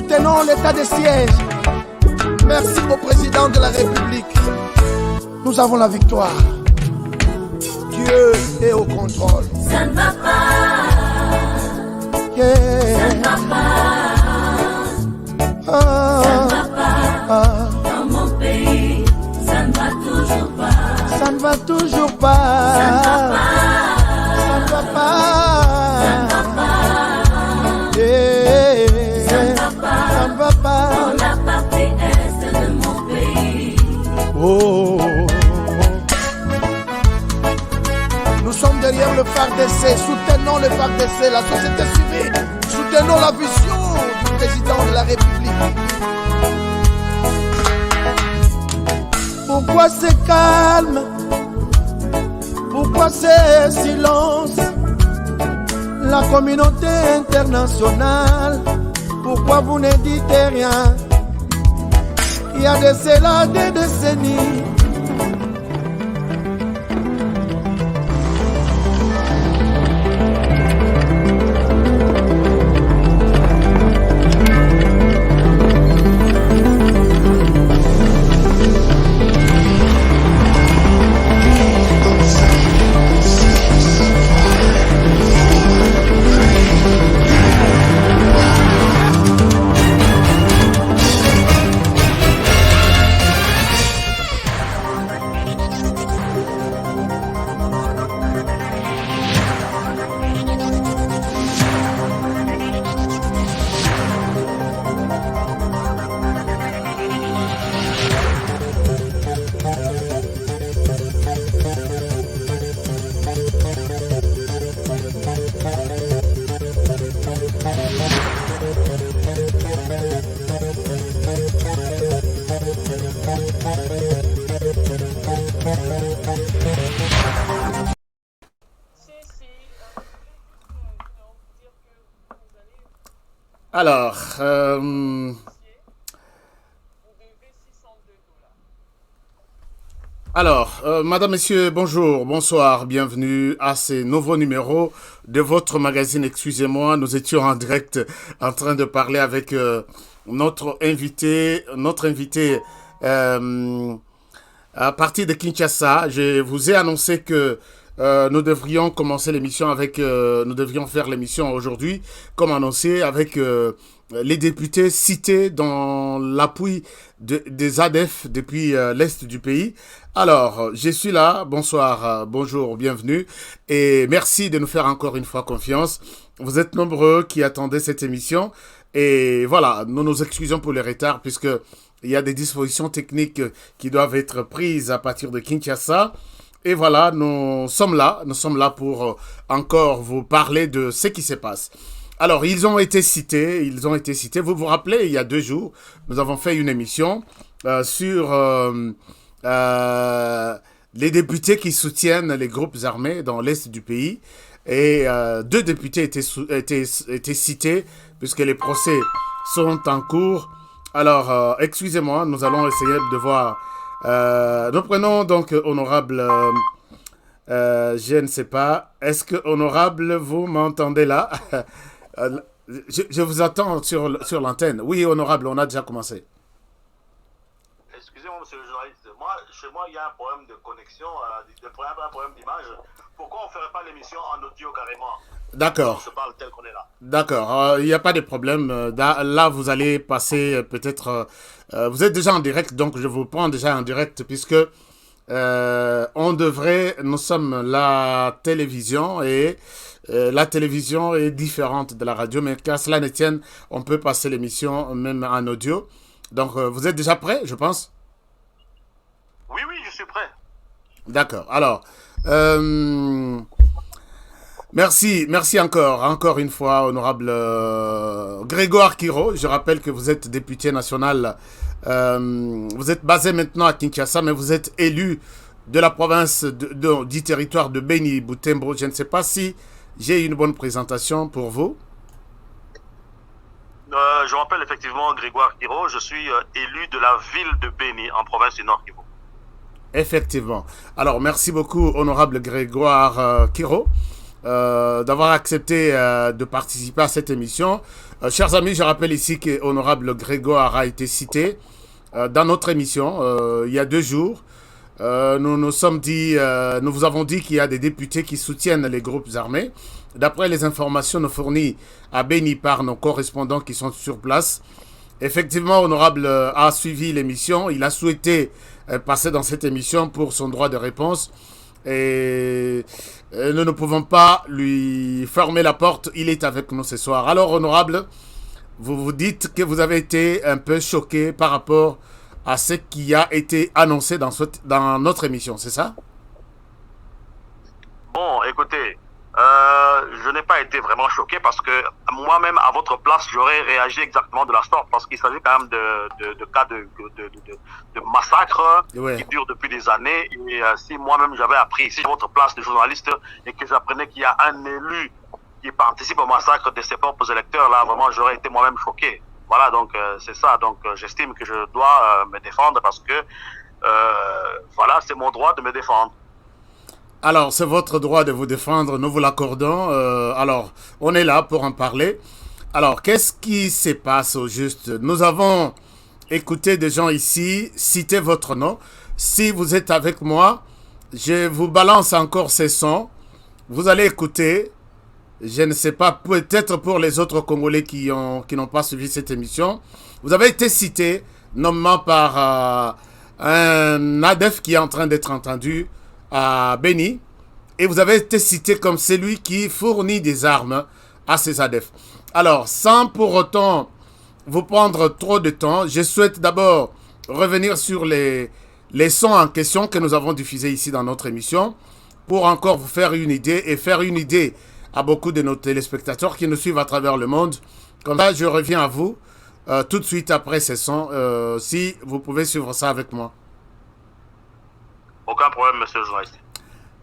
soutenons l'état de siège. Merci au président de la République. Nous avons la victoire. Dieu est au contrôle. Ça ne va pas. Yeah. Ça ne va pas. Ça ne va pas. Dans mon pays, ça ne va toujours pas. Ça ne va toujours pas. Ça ne va pas. Ça ne va pas. Ça ne va pas. Yeah. Ça ne va pas. Ça ne va pas. Dans la partie est de mon pays. Oh. Nous sommes derrière le FARDC, soutenons le FARDC, la société civile, soutenons la vision du président de la République. Pourquoi c'est calme? Pourquoi c'est silence? La communauté internationale, pourquoi vous ne dites rien? Il y a de cela des décennies. Alors, Madame, Messieurs, bonjour, bonsoir, bienvenue à ce nouveau numéro de votre magazine. Excusez-moi, nous étions en direct en train de parler avec notre invité à partir de Kinshasa. Je vous ai annoncé que nous devrions commencer l'émission avec, nous devrions faire l'émission aujourd'hui, comme annoncé, avec les députés cités dans l'appui des ADF depuis l'Est du pays. Alors, je suis là, bonsoir, bonjour, bienvenue, et merci de nous faire encore une fois confiance. Vous êtes nombreux qui attendaient cette émission, et voilà, nous nous excusons pour le retard, puisque il y a des dispositions techniques qui doivent être prises à partir de Kinshasa. Et voilà, nous sommes là pour encore vous parler de ce qui se passe. Alors, ils ont été cités. Vous vous rappelez, il y a 2 jours, nous avons fait une émission sur les députés qui soutiennent les groupes armés dans l'Est du pays. Et 2 députés étaient cités, puisque les procès sont en cours. Alors, excusez-moi, nous allons essayer de voir... nous prenons donc honorable, je ne sais pas, est-ce que honorable, vous m'entendez là? je vous attends sur l'antenne. Oui, honorable, on a déjà commencé. Excusez-moi, monsieur le journaliste, chez moi, il y a un problème de connexion, un problème d'image. Pourquoi on ne ferait pas l'émission en audio carrément? D'accord. On se parle tel qu'on est là. D'accord, il n'y a pas de problème. Là, vous allez passer peut-être... vous êtes déjà en direct, donc je vous prends déjà en direct, puisque nous sommes la télévision, et la télévision est différente de la radio, mais qu'à cela ne tienne, on peut passer l'émission même en audio. Donc, vous êtes déjà prêt, je pense? Oui, je suis prêt. D'accord, alors... Merci encore une fois, honorable Grégoire Kiro. Je rappelle que vous êtes député national. Vous êtes basé maintenant à Kinshasa, mais vous êtes élu de la province du territoire de Beni Butembo. Je ne sais pas si j'ai une bonne présentation pour vous. Je m'appelle effectivement Grégoire Kiro. Je suis élu de la ville de Beni en province du Nord Kivu. Effectivement. Alors, merci beaucoup, honorable Grégoire Kiro. d'avoir accepté de participer à cette émission. Chers amis, je rappelle ici que Honorable Grégoire a été cité dans notre émission il y a 2 jours. Nous vous avons dit qu'il y a des députés qui soutiennent les groupes armés. D'après les informations nous fournies à Beni par nos correspondants qui sont sur place, effectivement, Honorable a suivi l'émission. Il a souhaité passer dans cette émission pour son droit de réponse. Et nous ne pouvons pas lui fermer la porte. Il est avec nous ce soir. Alors, Honorable, vous vous dites que vous avez été un peu choqué par rapport à ce qui a été annoncé dans notre émission, c'est ça? Bon, écoutez, je n'ai pas été vraiment choqué parce que moi-même, à votre place, j'aurais réagi exactement de la sorte parce qu'il s'agit quand même de cas de massacre qui durent depuis des années. Et si moi-même j'avais appris, si à votre place de journaliste et que j'apprenais qu'il y a un élu qui participe au massacre de ses propres électeurs, là, vraiment, j'aurais été moi-même choqué. Voilà, donc c'est ça. Donc j'estime que je dois me défendre parce que voilà, c'est mon droit de me défendre. Alors, c'est votre droit de vous défendre, nous vous l'accordons. Alors, on est là pour en parler. Alors, qu'est-ce qui se passe au juste? Nous avons écouté des gens ici citer votre nom. Si vous êtes avec moi, je vous balance encore ces sons. Vous allez écouter. Je ne sais pas, peut-être pour les autres Congolais qui n'ont pas suivi cette émission. Vous avez été cité, nommé par un ADEF qui est en train d'être entendu à Beni. Et vous avez été cité comme celui qui fournit des armes à ces ADEF. Alors, sans pour autant vous prendre trop de temps, je souhaite d'abord revenir sur les sons en question que nous avons diffusés ici dans notre émission pour encore vous faire une idée et faire une idée à beaucoup de nos téléspectateurs qui nous suivent à travers le monde. Comme ça, je reviens à vous tout de suite après ces sons, si vous pouvez suivre ça avec moi. Aucun problème, monsieur le journaliste.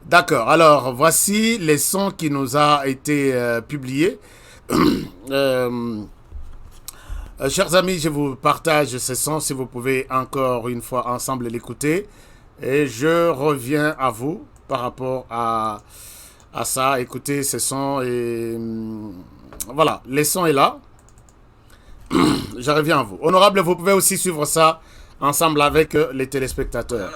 D'accord, alors voici les sons qui nous a été publiés. Chers amis, je vous partage ces sons si vous pouvez encore une fois ensemble l'écouter. Et je reviens à vous par rapport à ça. Écoutez ces sons et voilà, les sons est là. Je reviens à vous. Honorable, vous pouvez aussi suivre ça ensemble avec les téléspectateurs.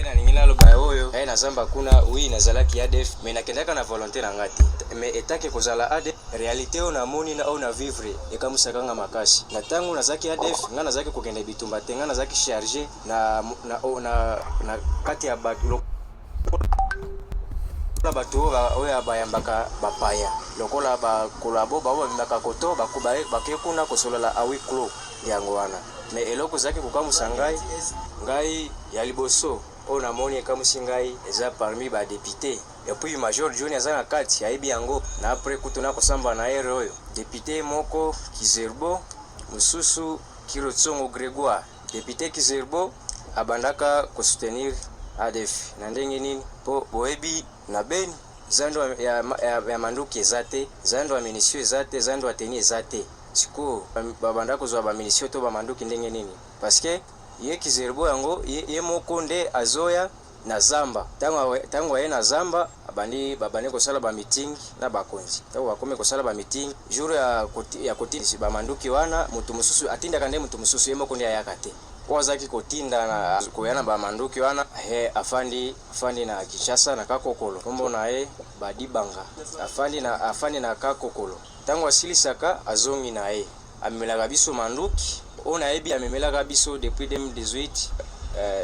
Na ningina lo ba oyo ai na zamba kuna oui na zalaki ADF mais na kendaka na volonté na ngati mais etake kozala ADF réalité ona moni na ona vivre e kamusakanga makasi na tangu na zaki ADF ngana zaki kokende bitumba tenga na zaki charger na kati ya baklo la bato oya bayambaka bapaya lokola ba kolabo ba mbaka koto bakubaye bakekuna kosolola awi klo yango wana mais eloko zaki kokamusangai ngai ya liboso on a moni comme singai eza parmi ba député et puis major John azana kati aibi yango na après kutuna kosamba na ere oyo député moko Kizerbo mususu Kirotsongo Grégoire député Kizerbo abandaka ko soutenir ADF na ndenge nini po boebi na Beni zando ya manduki ezate zando ya minisio ezate zando ya teni ezate siko babandaka zwa ba minisio to ba manduki ndenge nini parce que ye Kizerbo yango ye moko nde azoya na zamba tango ye na zamba babane kosala ba meeting na bakonzi tango bakome kosala ba meeting jour ya kotisi ba manduki wana mutu mususu atinda kande mutu mususu ye moko nde ayakate wazaki kotinda na koyana ba manduki wana he afandi na Kinshasa na Kakokolo kombo na ye badibanga afandi na Kakokolo tango asilisaka azongi na ye amelaka biso manduki on a ebi amemelaka biso depuis 2018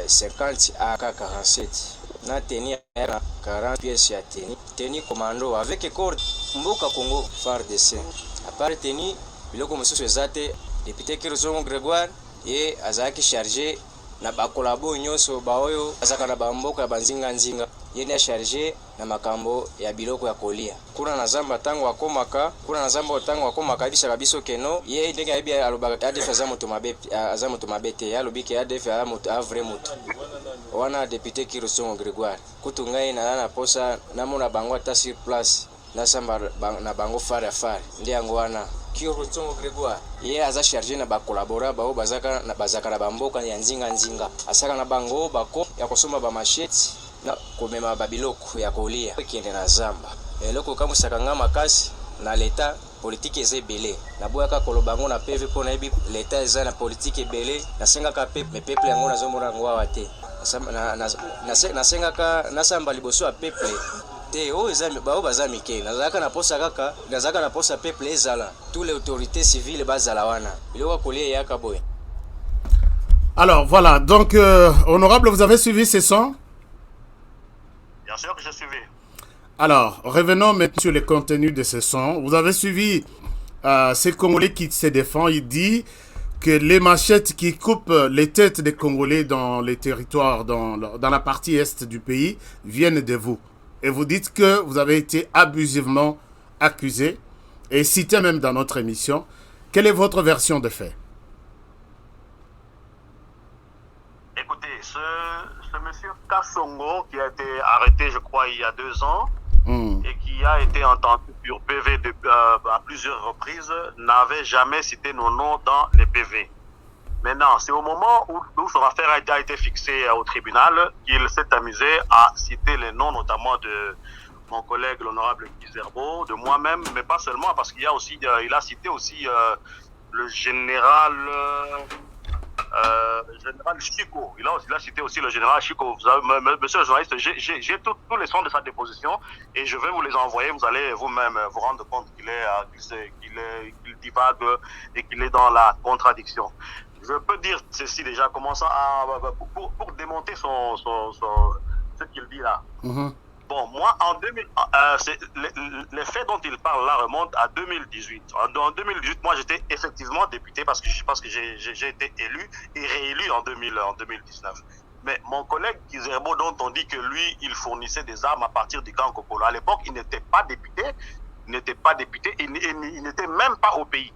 50 à 47 na teni à 40 pièces ya teni commando avec corps mboka Congo FARDC à part teni biloko mosusu ezate député Kirotsongo Grégoire ye azaki chargé na bakolabo nyonso baoyo azaka na bamboka banzinga nzinga ye ne chargé na makambo ya biloko ya kolia kuna na zamba tango akomaka bisaka biso keno ye ndenge ayebi alobaka ADF azamoto mabete alobiki ADF a vrai moto wana député Kirotsongo Grégoire kutu ngai na posa namona bango ata sur place na samba na bango fare ndi yango wana Kirotsongo Grégoire ye aza chargé na bakolabora bao bazaka na bamboka ya nzinga asaka na bango bako ya kosomba ba machete na komema babiloko ya kolia ekende na zamba eloko kamusaka nga makasi na leta politique eza ebele naboyaka koloba yango na pv mpo nayebi leta eza na politique ebele nasengaka me peuple yango nazomona yango awa te nasengaka nasamba liboso ya peuple te oyo bao baza mike nazalaka na posa peuple ezala tous les autorités civiles bazala wana biloko kolia eyaka boye. Alors voilà, donc honorable, vous avez suivi ces sons? Bien sûr que j'ai suivi. Alors, revenons maintenant sur le contenu de ce son. Vous avez suivi ces Congolais qui se défendent. Il dit que les machettes qui coupent les têtes des Congolais dans les territoires, dans la partie est du pays, viennent de vous. Et vous dites que vous avez été abusivement accusé et cité même dans notre émission. Quelle est votre version de fait? Écoutez, ce monsieur Kassongo qui a été arrêté, je crois, il y a 2 ans, et qui a été entendu sur PV à plusieurs reprises, n'avait jamais cité nos noms dans les PV. Maintenant, c'est au moment où son affaire a été fixée au tribunal qu'il s'est amusé à citer les noms, notamment de mon collègue l'honorable Kizerbo, de moi-même, mais pas seulement, parce qu'il y a aussi, il a cité aussi le général Chico. Il a cité aussi le général Chico. Vous avez, monsieur le journaliste, j'ai tous les sons de sa déposition et je vais vous les envoyer. Vous allez vous-même vous rendre compte qu'il divague et qu'il est dans la contradiction. Je peux dire ceci déjà, commençant pour démonter ce qu'il dit là. Bon, moi, en 2000, les faits dont il parle là remontent à 2018. En 2018, moi, j'étais effectivement député parce que j'ai été élu et réélu en 2019. Mais mon collègue Kizerbo, dont on dit que lui, il fournissait des armes à partir du camp Kokolo, à l'époque, il n'était pas député. Il n'était même pas au pays.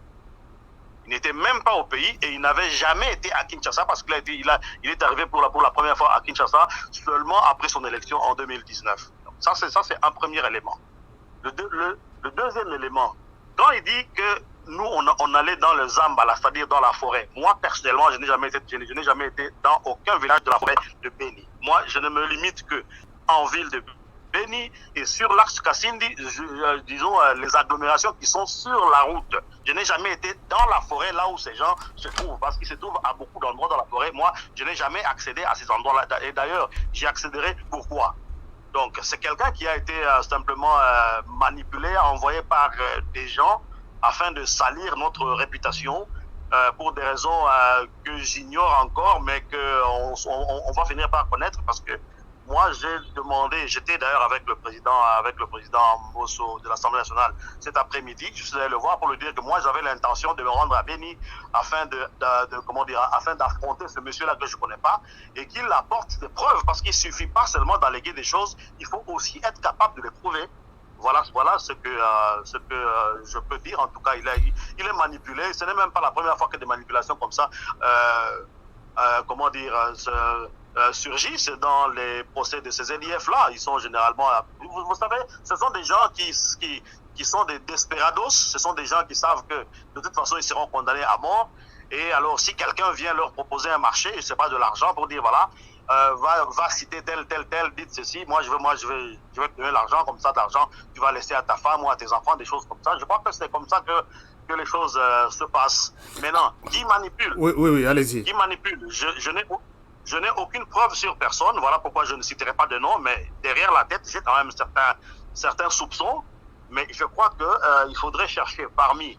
Il n'était même pas au pays et il n'avait jamais été à Kinshasa parce qu'il est arrivé pour la première fois à Kinshasa seulement après son élection en 2019. Ça c'est un premier élément. Le deuxième élément, quand il dit que nous on allait dans le Zambala, c'est-à-dire dans la forêt, moi personnellement je n'ai jamais été dans aucun village de la forêt de Beni. Moi je ne me limite que en ville de Beni et sur l'axe Kassindi, disons les agglomérations qui sont sur la route. Je n'ai jamais été dans la forêt là où ces gens se trouvent parce qu'ils se trouvent à beaucoup d'endroits dans la forêt. Moi, je n'ai jamais accédé à ces endroits-là. Et d'ailleurs, j'y accéderai pourquoi? Donc, c'est quelqu'un qui a été simplement manipulé, envoyé par des gens afin de salir notre réputation pour des raisons que j'ignore encore, mais qu'on va finir par connaître parce que moi, j'ai demandé, j'étais d'ailleurs avec le président Mbosso de l'Assemblée nationale cet après-midi. Je suis allé le voir pour lui dire que moi, j'avais l'intention de me rendre à Beni afin afin d'affronter ce monsieur-là que je connais pas et qu'il apporte des preuves parce qu'il suffit pas seulement d'alléguer des choses, il faut aussi être capable de les prouver. Voilà ce que je peux dire. En tout cas, il est manipulé. Ce n'est même pas la première fois que des manipulations comme ça, surgissent dans les procès de ces LIF-là. Ils sont généralement... Vous savez, ce sont des gens qui sont des desperados. Ce sont des gens qui savent que de toute façon, ils seront condamnés à mort. Et alors, si quelqu'un vient leur proposer un marché, c'est pas de l'argent pour dire, voilà, va citer tel, dites ceci, moi je vais te donner l'argent, comme ça, d'argent, tu vas laisser à ta femme ou à tes enfants, des choses comme ça. Je crois que c'est comme ça que les choses se passent. Maintenant, qui manipule? Oui, allez-y. Qui manipule? Je n'ai aucune preuve sur personne, voilà pourquoi je ne citerai pas de nom, mais derrière la tête, j'ai quand même certains soupçons, mais je crois qu'il faudrait chercher parmi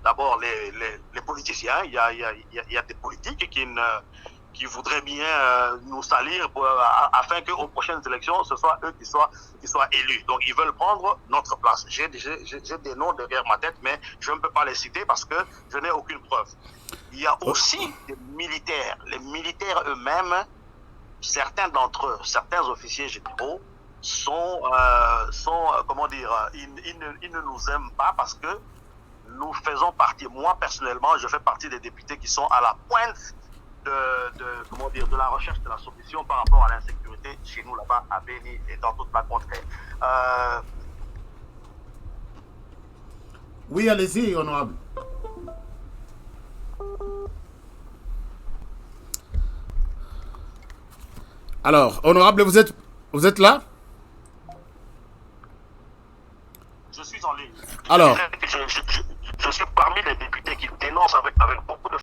d'abord les politiciens. Il y a des politiques qui voudraient bien nous salir afin qu'aux prochaines élections, ce soit eux qui soient élus. Donc ils veulent prendre notre place. J'ai des noms derrière ma tête, mais je ne peux pas les citer parce que je n'ai aucune preuve. Il y a aussi des militaires. Les militaires eux-mêmes, certains d'entre eux, certains officiers généraux, comment dire, ils ne nous aiment pas parce que nous faisons partie, moi personnellement, je fais partie des députés qui sont à la pointe de la recherche de la solution par rapport à l'insécurité chez nous là-bas à Beni et dans toute la contrée. Oui, allez-y, honorable. Alors, honorable, vous êtes là? Je suis en ligne. Alors, Je suis parmi les députés qui dénoncent avec beaucoup de...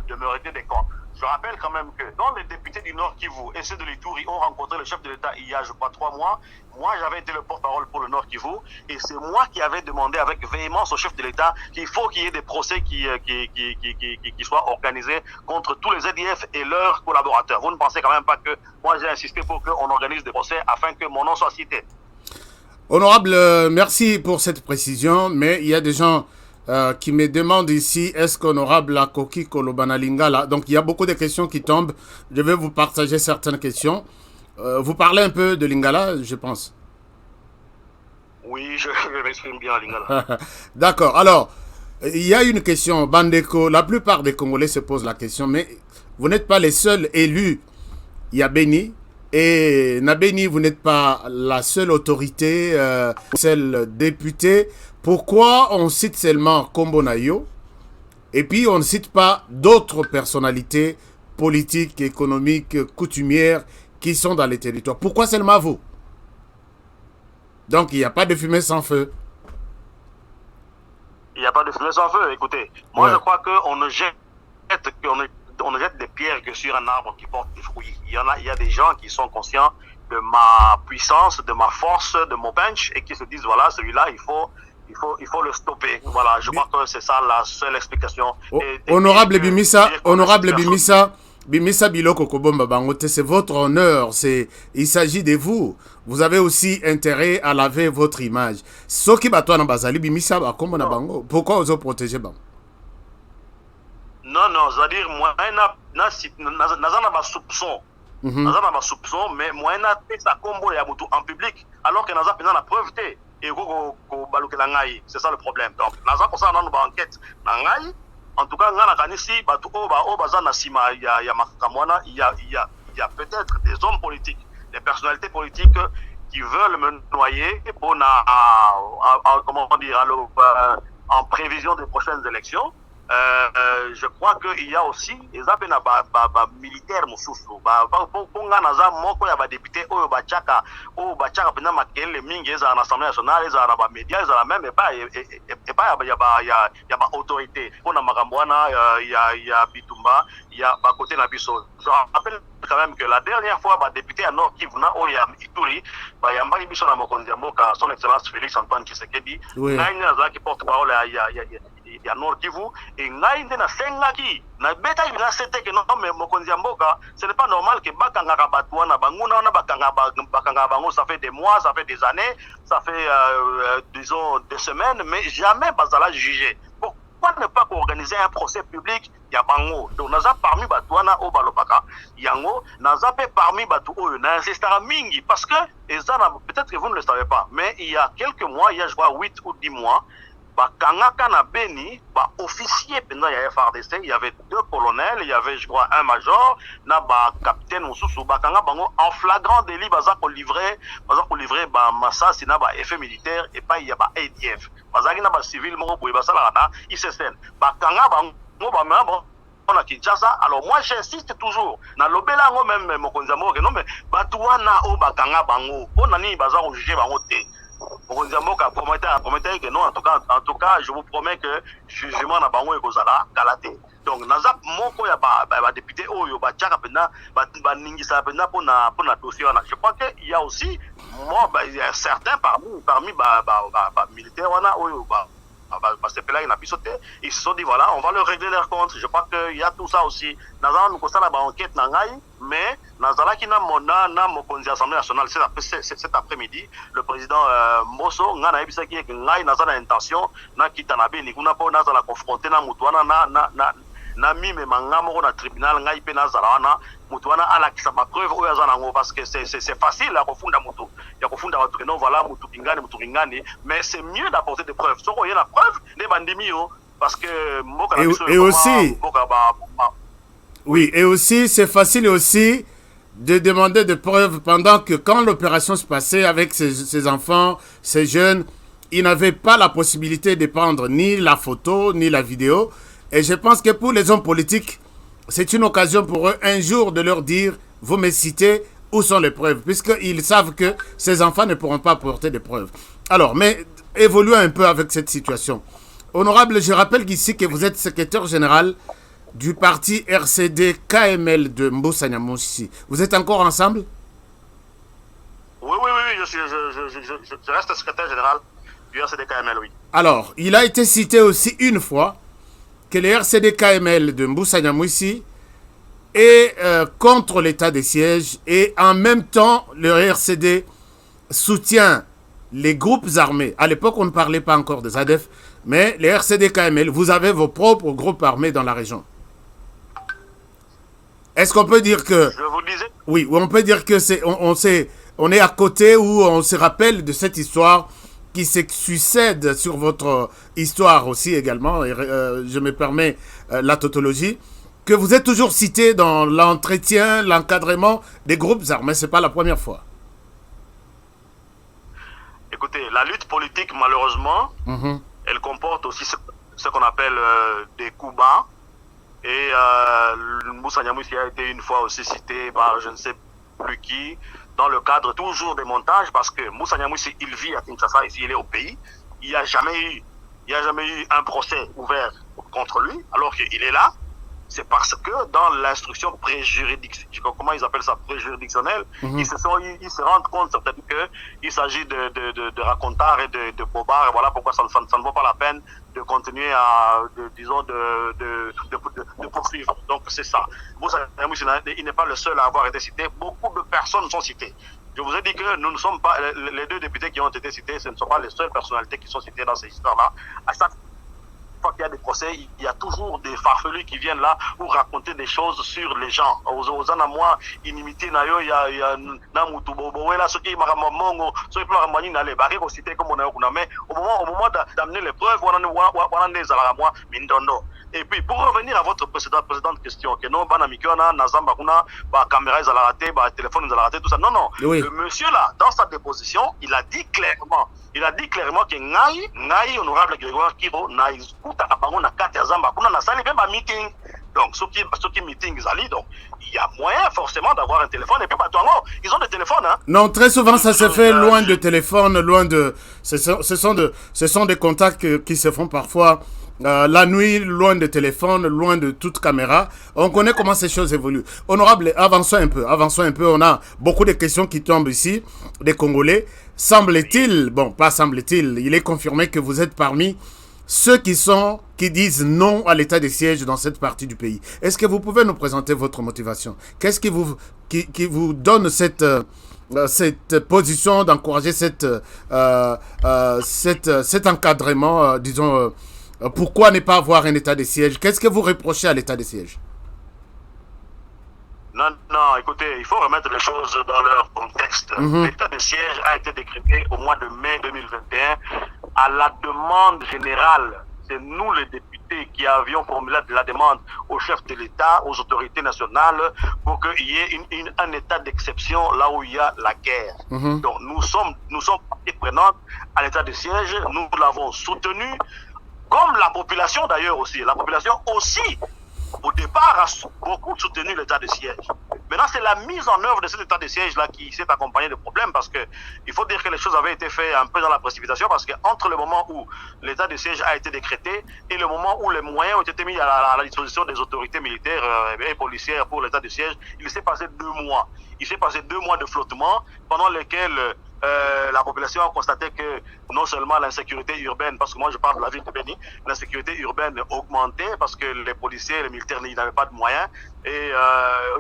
de me régler des comptes. Je rappelle quand même que dans les députés du Nord Kivu et ceux de l'Ituri ont rencontré le chef de l'État il y a, je crois, 3 mois. Moi, j'avais été le porte-parole pour le Nord Kivu et c'est moi qui avais demandé avec véhémence au chef de l'État qu'il faut qu'il y ait des procès qui soient organisés contre tous les ZDF et leurs collaborateurs. Vous ne pensez quand même pas que moi, j'ai insisté pour qu'on organise des procès afin que mon nom soit cité. honorable, merci pour cette précision, mais il y a des gens qui me demandent ici, est-ce qu'honorable a Koki Kolobana Lingala? Donc il y a beaucoup de questions qui tombent. Je vais vous partager certaines questions. Vous parlez un peu de Lingala, je pense. Oui, je m'exprime bien à Lingala. D'accord. Alors, il y a une question, Bandeko. La plupart des Congolais se posent la question, mais vous n'êtes pas les seuls élus. Il y a Béni. Et Nabeni, vous n'êtes pas la seule autorité, seule députée. Pourquoi on cite seulement Kombo Nayo et puis on ne cite pas d'autres personnalités politiques, économiques, coutumières qui sont dans les territoires? Pourquoi seulement vous? Donc il n'y a pas de fumée sans feu. Il n'y a pas de fumée sans feu. Écoutez, moi je crois qu'on ne jette des pierres que sur un arbre qui porte des fruits. Il y a des gens qui sont conscients de ma puissance, de ma force, de mon punch et qui se disent voilà, celui-là, il faut le stopper. Voilà, je crois que c'est ça la seule explication. Honorable Bimisa, Bimisa Biloko Kobomba Bangote, c'est votre honneur, il s'agit de vous. Vous avez aussi intérêt à laver votre image. Soki Batouana Bazali, Bimisa Bakombo na Bango, pourquoi vous protégez Bango? Non, c'est-à-dire, moi, nazana ba soupçon. Nazana ba soupçon, mais moi, na ça combo ya mutu en public, alors que naza pena la preuve té. Et go baluke la ngai. C'est ça le problème. Donc, naza pour ça, on a une enquête. Ngai, en tout cas, ngana kanisi, batu baza na sima, il y a makamwana, il y a peut-être des hommes politiques, des personnalités politiques qui veulent me noyer pour comment dire, en prévision des prochaines élections. Je crois qu'il y a aussi des militaires mususu ponga naza moko ya ba député oyo bachaka pena makele mingi eza na Assemblée nationale eza na ba médias eza même pas ya ba autorité pona makambo wana ya bitumba ya ba côté na biso. Je rappelle quand même que la dernière fois ba député à Nord Kivu na oyo ya Ituri ba yambaki biso na mokonzi ya mboka son excellence Félix Antoine Tshisekedi ngai naza ki porte parole ya Nord Kivu et ngai nde na sengaki na beta ina sete que non mais mokonzi ya mboka ce n'est pas normal que bakanga batu wana banguna wana bakanga bango ça fait des mois, ça fait des années, ça fait disons des semaines mais jamais bazala jugé. Pourquoi ne pas organiser un procès public ya bango? Donc naza parmi batu wana o balobaka yango naza pe parmi batu oyo na insistera mingi parce que peut-être que vous ne le savez pas mais il y a quelques mois, il y a je crois 8 ou 10 mois Kangaka na Beni, officier pendant il FRDC, il y avait 2 colonels, il y avait je crois un major, na capitaine Osusu Bakanga bango en flagrant délit baza ko livrer massas na effet militaire et pas il y a ADF. Bazaki na civil moko boye basala na ICCN. Bakanga bango on a Kinshasa. Alors moi j'insiste toujours na lobela ngo même mokonzi moke non mais batuana o bakanga bango on ni baza ko juger bango te. Promettez que non, en tout cas, je vous promets que jugement na bango ekozala galate. Donc naza moko ya ba député oyo ba tchaka pena ba ningisa pena pour na dossier wana. Je crois que il y a aussi moi il y a certains parmi militaires wana oyo ils se sont dit voilà, on va leur régler leurs comptes. Je crois qu'il y a tout ça aussi. Nous avons une enquête, mais nous avons na mokonzi Assemblée nationale cet après-midi. Le président Mosso, nous avons une intention de confronter na mime mangamo na tribunal ngai pe na zarawana mutu wana ala kisa ma preuve oyo azana parce que c'est facile à confondre mutu ya confondre watu non voilà mutu kingani mais c'est mieux d'apporter des preuves soko yena preuve ne bandimio parce que et aussi oui et aussi c'est facile aussi de demander des preuves pendant que quand l'opération se passait avec ces enfants, ces jeunes, ils n'avaient pas la possibilité de prendre ni la photo, ni la vidéo. Et je pense que pour les hommes politiques, c'est une occasion pour eux un jour de leur dire, vous me citez, où sont les preuves? Puisqu'ils savent que ces enfants ne pourront pas apporter des preuves. Alors, mais évoluons un peu avec cette situation. Honorable, je rappelle ici que vous êtes secrétaire général du parti RCD KML de Mbusa Nyamwisi. Vous êtes encore ensemble? Oui, je reste secrétaire général du RCD KML, oui. Alors, il a été cité aussi une fois que le RCD KML de Mbusa Nyamwisi est contre l'état de siège et en même temps, le RCD soutient les groupes armés. À l'époque, on ne parlait pas encore des ADF, mais les RCD KML, vous avez vos propres groupes armés dans la région. Est-ce qu'on peut dire que... Je vous disais... Oui, on peut dire que on est à côté ou on se rappelle de cette histoire qui se succède sur votre histoire aussi également, et, je me permets la tautologie, que vous êtes toujours cité dans l'entretien, l'encadrement des groupes armés. Ce n'est pas la première fois. Écoutez, la lutte politique, malheureusement, elle comporte aussi ce qu'on appelle des coups bas. Et Mbusa Nyamwisi a été une fois aussi cité par je ne sais plus qui, dans le cadre toujours des montages, parce que Mbusa Nyamwisi, il vit à Kinshasa, ici il est au pays. Il n'y a jamais eu un procès ouvert contre lui, alors qu'il est là. C'est parce que dans l'instruction préjuridictionnelle, comment ils appellent ça, préjuridictionnelle, ils se rendent compte certainement qu'il s'agit de racontars et de bobards, et voilà pourquoi ça ne vaut pas la peine de continuer à, de poursuivre. Donc c'est ça. Il n'est pas le seul à avoir été cité, beaucoup de personnes sont citées. Je vous ai dit que nous ne sommes pas, les deux députés qui ont été cités, ce ne sont pas les seules personnalités qui sont citées dans ces histoires-là. À chaque fois qu'il y a des procès, il y a toujours des farfelus qui viennent là pour raconter des choses sur les gens. Aux anamoi, inimité nayo, il y a namutu bobo, là, ceux qui maramongo, ceux qui maramani n'allait barrer au cité comme on a eu, mais au moment d'amener les preuves, on a des alamois, mindondo. Et puis, pour revenir à votre précédente question, que non, banamikiona, nazamba kuna, ba caméra ils ont raté, ba téléphone ils ont raté, tout ça. Non, non. Oui. Le monsieur là, dans sa déposition, il a dit clairement que ngai, honorable Grégoire Kiro, na iskuta kabango na kati ya zamba kuna na sali même meeting. Donc, ceux qui meeting ils allient, donc, il y a moyen forcément d'avoir un téléphone. Et puis, bah, ils ont des téléphones, hein. Non, très souvent, ça se fait loin de téléphone, loin de... Ce sont des contacts qui se font parfois la nuit, loin de téléphone, loin de toute caméra. On connaît comment ces choses évoluent. Honorable, avançons un peu. On a beaucoup de questions qui tombent ici, des Congolais. Semble-t-il, bon, pas semble-t-il, il est confirmé que vous êtes parmi ceux qui disent non à l'état de siège dans cette partie du pays. Est-ce que vous pouvez nous présenter votre motivation? Qu'est-ce qui vous donne cette position d'encourager cet encadrement, disons, pourquoi ne pas avoir un état de siège? Qu'est-ce que vous reprochez à l'état de siège? Non, écoutez, il faut remettre les choses dans leur contexte. L'état de siège a été décrété au mois de mai 2021 à la demande générale. C'est nous, les députés, qui avions formulé la demande au chef de l'État, aux autorités nationales, pour qu'il y ait un état d'exception là où il y a la guerre. Donc, nous sommes partie prenante à l'état de siège. Nous l'avons soutenu, comme la population d'ailleurs aussi. La population aussi, au départ, a beaucoup soutenu l'état de siège. Maintenant, c'est la mise en œuvre de cet état de siège-là qui s'est accompagné de problèmes, parce que il faut dire que les choses avaient été faites un peu dans la précipitation, parce que entre le moment où l'état de siège a été décrété et le moment où les moyens ont été mis à la disposition des autorités militaires et policières pour l'état de siège, il s'est passé 2 mois. Il s'est passé 2 mois de flottement pendant lesquels la population a constaté que non seulement l'insécurité urbaine, parce que moi je parle de la ville de Beni, l'insécurité urbaine augmentait parce que les policiers et les militaires n'avaient pas de moyens, et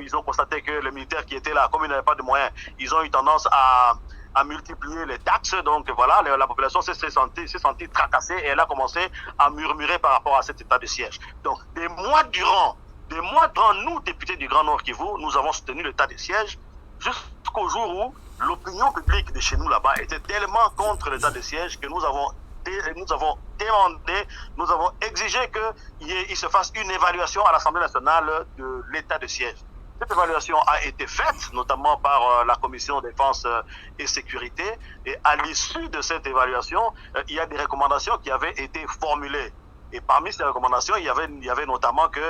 ils ont constaté que les militaires qui étaient là, comme ils n'avaient pas de moyens, ils ont eu tendance à multiplier les taxes. Donc voilà, la population s'est sentie tracassée et elle a commencé à murmurer par rapport à cet état de siège. Donc des mois durant, nous, députés du Grand Nord Kivu, nous avons soutenu l'état de siège jusqu'au jour où l'opinion publique de chez nous là-bas était tellement contre l'état de siège que nous avons demandé, nous avons exigé qu'il se fasse une évaluation à l'Assemblée nationale de l'état de siège. Cette évaluation a été faite, notamment par la Commission défense et sécurité. Et à l'issue de cette évaluation, il y a des recommandations qui avaient été formulées. Et parmi ces recommandations, il y avait notamment que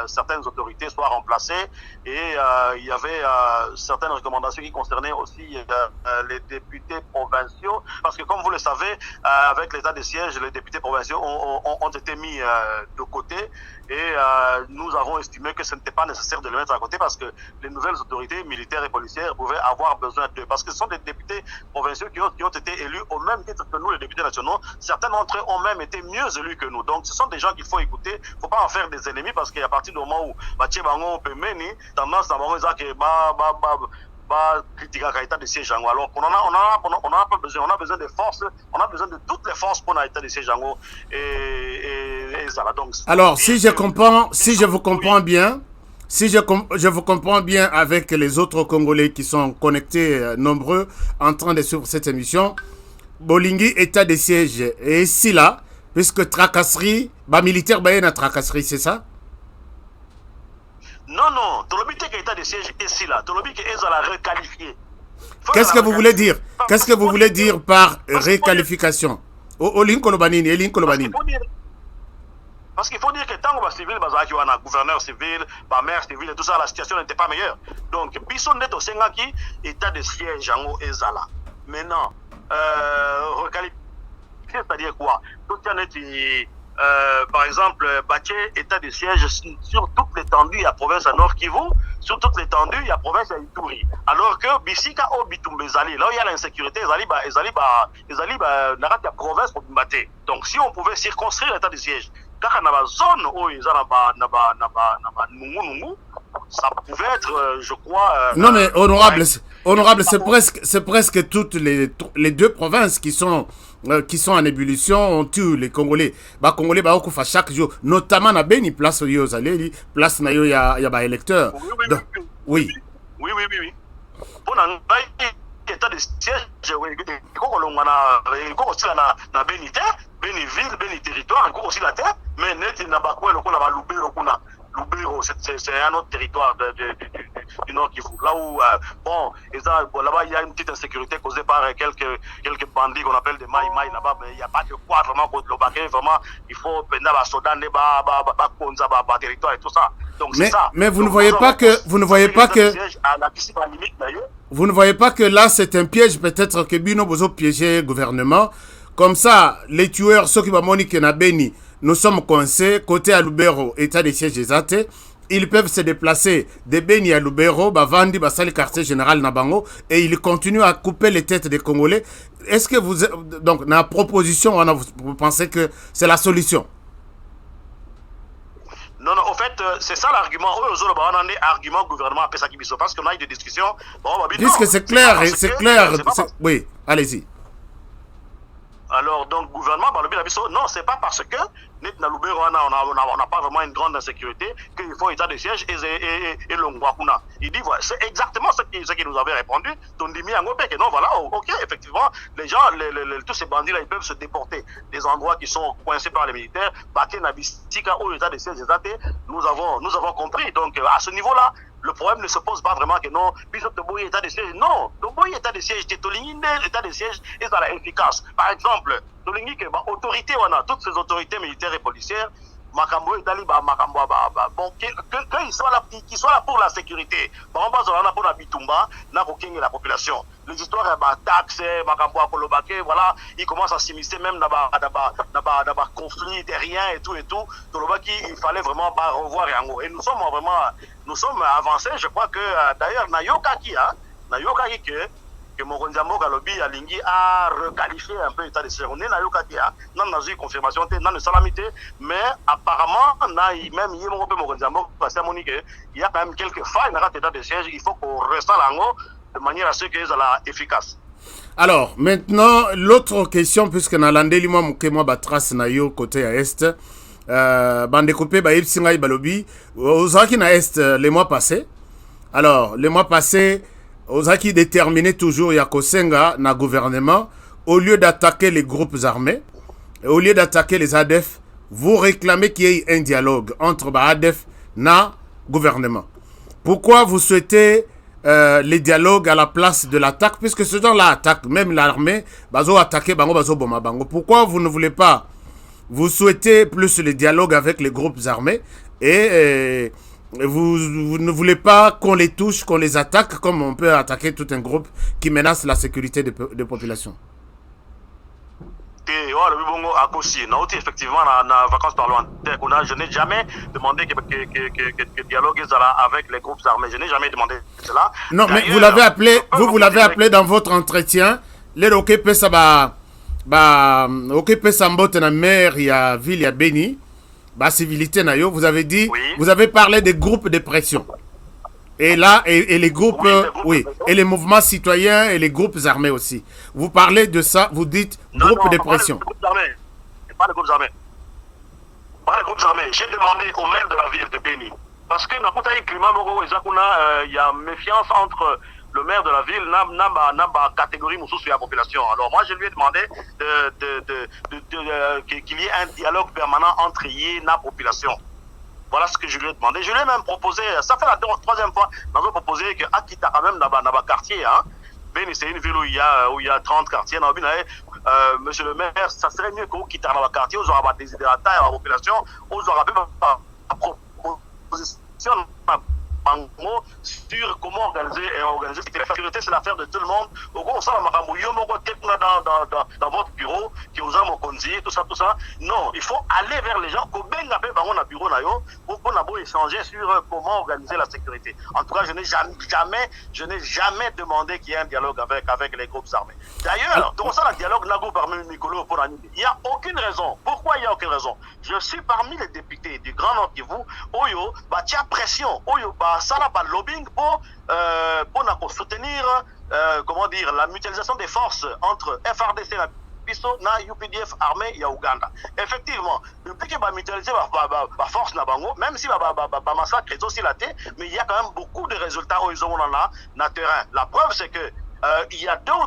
certaines autorités soient remplacées et il y avait certaines recommandations qui concernaient aussi les députés provinciaux. Parce que comme vous le savez, avec l'état de siège, les députés provinciaux ont été mis de côté et nous avons estimé que ce n'était pas nécessaire de les mettre à côté parce que les nouvelles autorités militaires et policières pouvaient avoir besoin d'eux. Parce que ce sont des députés provinciaux qui ont été élus au même titre que nous, les députés nationaux. Certains d'entre eux ont même été mieux élus que nous. Donc, ce sont des gens qu'il faut écouter. Il ne faut pas en faire des ennemis parce qu'à partir du moment où tendance à critiquer l'état de siège. Alors qu'on on a pas besoin. On a besoin de forces. On a besoin de toutes les forces pour l'état de siège. Et ça va donc. Alors, si je vous comprends bien, si je vous comprends bien avec les autres Congolais qui sont connectés nombreux en train de suivre cette émission, Bolingi état de siège et ici là. Puisque tracasserie, militaire, na tracasserie, c'est ça? Non. Tolobite qui état de siège ici là. Tolobite qui est à la requalifier. Qu'est-ce que vous voulez dire? Qu'est-ce que vous voulez dire par requalification? Parce qu'il faut dire que tant que les civils, gouverneur civil, maire civil et tout ça, la situation n'était pas meilleure. Donc, Bisson net au Sengaki, état de siège en Ezala. Maintenant, requalifier. C'est-à-dire quoi? Par exemple, Baché, état de siège sur toute l'étendue, il y a province à Nord Kivu, sur toute l'étendue, il y a province à Ituri. Alors que Bissika au Bitumbe Zali, là où il y a l'insécurité, il y a province pour battre. Donc si on pouvait circonscrire l'état de siège, car il y a une zone où il y a ça pouvait être, je crois... non mais honorable, c'est presque toutes les deux provinces qui sont en ébullition, on tue les Congolais. Congolais chaque jour, notamment na Beni place yo zaleli, place na yo ya électeur. Oui. Pour état de siège, na Beni terre, Beni ville, Beni territoire, encore aussi la terre, mais net na bakwa le na Lubero kuna. Lubero, c'est un autre territoire du Nord Kivu. Là où, là-bas, il y a une petite insécurité causée par quelques bandits qu'on appelle des maï-maï là-bas, mais il n'y a pas de quoi vraiment contre le Baké. Vraiment, il faut prendre la Sodan, le territoire et tout ça. Donc, c'est ça. Mais vous ne voyez pas que, vous ne voyez pas que là, c'est un piège, peut-être que Bino Bozo piéger le gouvernement. Comme ça, les tueurs, ceux qui vont moniquer na Beni, nous sommes coincés, côté à Lubero, état de siège des athées, ils peuvent se déplacer de Beni à Lubero, Bavandi, Basali, quartier général Nabango, et ils continuent à couper les têtes des Congolais. Est-ce que vous, donc, dans la proposition, vous pensez que c'est la solution? Non, en fait, c'est ça l'argument. On a un argument gouvernement après ça qui parce qu'on a eu des discussions. Puisque c'est clair, c'est clair. Oui, allez-y. Alors, donc, gouvernement, non, c'est pas parce que on n'a pas vraiment une grande insécurité qu'il faut état de siège et l'Ongwakuna. Il dit, voilà, c'est exactement ce qui nous avait répondu. Tondimi Angopé, que non, voilà, ok, effectivement, les gens, tous ces bandits-là, ils peuvent se déporter des endroits qui sont coincés par les militaires. Baké Nabistika, au état de siège, nous avons compris. Donc, à ce niveau-là, le problème ne se pose pas vraiment que non, puis Toboy état de siège. Non, Toboy état de siège, Tolingi état de siège est efficace. Par exemple, Tolingi que autorité, on a toutes ces autorités militaires et policières, Makambo et Daliba, Makambo, bon, qu'ils soient là pour la sécurité. Par exemple, on a pour la Bitumba, n'a aucun la population. Les histoires d'attaques, Makambo, Kolobake, voilà, ils commencent à s'immiscer même dans conflit terrien et tout. Tolobaki, il fallait vraiment pas revoir et nous sommes avancés. Je crois que d'ailleurs, Nayokaki que Morondiambo Galobi Alingi a requalifié un peu l'état de siège. On est Nayokaki, non, on a eu confirmation, non, de salamité, mais apparemment, même Morondiambo, il y a quand même quelques failles dans l'état de siège. Il faut qu'on reste là de manière à ce que soit efficace. Alors, maintenant, l'autre question, puisque na landeli moi batras na yo côté à est, bandekopé ba ipsinga balobi, ozaki na est les mois passés. Alors, les mois passés, ozaki déterminé toujours Yakosenga na gouvernement, au lieu d'attaquer les groupes armés, au lieu d'attaquer les ADF, vous réclamez qu'il y ait un dialogue entre ADF na gouvernement. Pourquoi vous souhaitez les dialogues à la place de l'attaque, puisque ce genre-là attaque, même l'armée, bazo attaquer bango, bazo boma bango. Pourquoi vous ne voulez pas, vous souhaitez plus les dialogues avec les groupes armés et vous ne voulez pas qu'on les touche, qu'on les attaque, comme on peut attaquer tout un groupe qui menace la sécurité des populations? Effectivement, dans vacances parlementaires, je n'ai jamais demandé que dialogue avec les groupes armés. Je n'ai jamais demandé cela. Non, mais vous l'avez appelé, vous l'avez appelé dans votre entretien. Les roquets ça occupé sa mbote na mer, il y a ville, il y a Béni, civilité na yo. Vous avez dit, oui. Vous avez parlé des groupes de pression. Et là, et les groupes, oui, et les mouvements citoyens et les groupes armés aussi. Vous parlez de ça, vous dites groupe de pression. Pas les groupes armés. Pas les groupes armés. J'ai demandé au maire de la ville de Béni. Parce que dans le climat, il y a méfiance entre le maire de la ville et la catégorie de la population. Alors moi, je lui ai demandé qu'il y ait un dialogue permanent entre y et la population. Voilà ce que je lui ai demandé. Je lui ai même proposé, ça fait la troisième fois, je lui ai proposé que Akita quand même dans le quartier, hein. Béni, c'est une ville où il y a 30 quartiers. Monsieur le maire, ça serait mieux qu'on quitte dans le quartier, on aura des idéateurs à la population, on aura même pas proposition sur comment organiser la sécurité. C'est l'affaire de tout le monde. Au gros, ça dans votre bureau, qui vous a mon conseiller, tout ça. Non, il faut aller vers les gens, pour échanger sur comment organiser la sécurité. En tout cas, je n'ai jamais demandé qu'il y ait un dialogue avec les groupes armés. D'ailleurs, dans ça, le dialogue il n'y a aucune raison. Pourquoi il n'y a aucune raison? Je suis parmi les députés du Grand Nord Kivu, Oyo, il y a pression, Oyo, ça n'a pas de lobbying pour soutenir la mutualisation des forces entre FRDC et UPDF armée et Ouganda. Effectivement, depuis que la mutualisation la force na bango, même si le massacre est aussi laté, mais il y a quand même beaucoup de résultats où ils ont dans le terrain. La preuve, c'est que il y a 3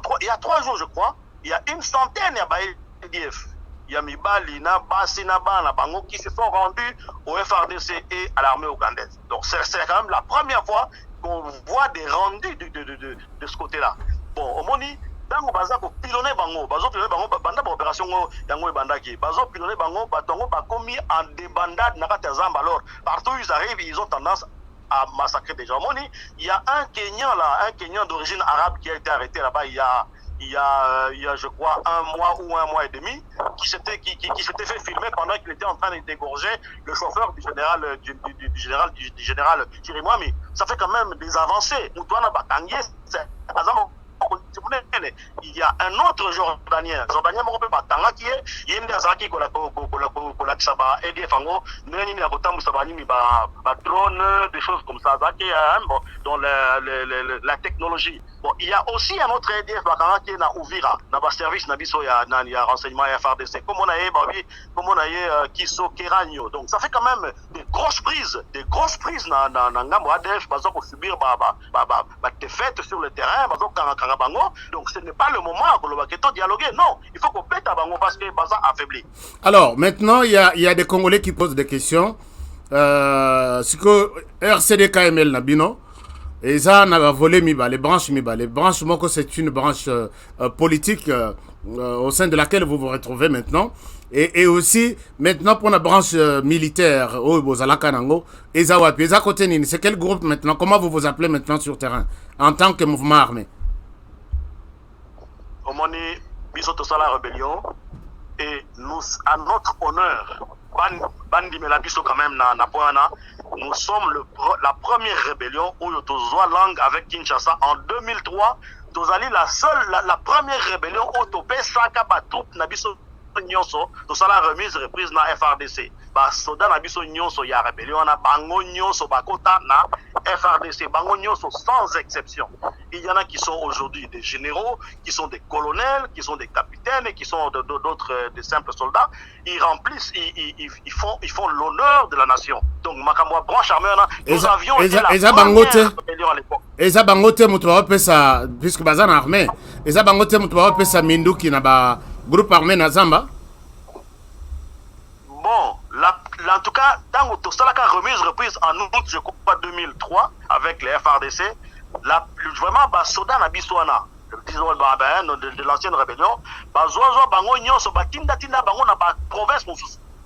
jours, je crois, il y a une centaine de UPDF. Il y a Mibali, Basi, Bana, Bango qui se sont rendus au FRDC et à l'armée ougandaise. Donc c'est quand même la première fois qu'on voit des rendus de ce côté-là. Bon, au Moni, dans le bazar, pour pilonner Bango, banda opération Yango et Bandaki, bazo pilonner Bango, Batongo, commis en débandade, Nakatazamba. Alors, partout où ils arrivent, ils ont tendance à massacrer des gens. Moni, il y a un Kenyan d'origine arabe qui a été arrêté là-bas il y a, je crois, 1 mois ou 1 mois et demi, qui s'était fait filmer pendant qu'il était en train d'égorger le chauffeur du général Chirimwami. Ça fait quand même des avancées. Il y a un autre Jordanien qui est drone, des choses comme ça, dans la technologie. Bon, il y a aussi un autre EDF qui est dans Ouvira, dans le service il y a renseignement FRDC, comme on a Kiso Keranyo. Donc ça fait quand même des grosses prises dans Ngambo ADF, pour subir des fêtes sur le terrain, donc ce n'est pas le moment de dialoguer. Non, il faut qu'on pète à Bango parce que Baza affaibli. Alors, maintenant, il y a des Congolais qui posent des questions. Ce que RCD-KML Nabino, et ça, on a volé les branches Miba. Les branches Moko, c'est une branche politique au sein de laquelle vous vous retrouvez maintenant. Et aussi, maintenant, pour la branche militaire, c'est quel groupe maintenant? Comment vous vous appelez maintenant sur terrain en tant que mouvement armé? Omoni, bisoto sala rébellion, et nous, à notre honneur, Bandi Melabiso quand même na poana, nous sommes la première rébellion où nous langue avec Kinshasa en 2003. Nous allons la première rébellion où nous avons troupe Nabiso Nyonso, nous avons la remise reprise na FRDC. Soda Nabiso Nyonso ya rébellion na Bango Nyonso Bakota na FRDC, Bango Nyonso sans exception. Il y en a qui sont aujourd'hui des généraux, qui sont des colonels, qui sont des capitaines et qui sont d'autres des simples soldats. Ils remplissent, ils font l'honneur de la nation. Donc Makamwa branche armée, nous avions été la première rébellion à l'époque. Eza bangote mutuwa pesa puisque bazana armée. Eza bangote mutuwa pesa minduki na ba groupe armé na Zamba. Bon, en tout cas, dans la remise reprise en août, je crois, 2003, avec les FRDC, vraiment, Soda Nabiswana, disons, de l'ancienne rébellion, Zozo Bango Nyonso, Tinda Bango na province,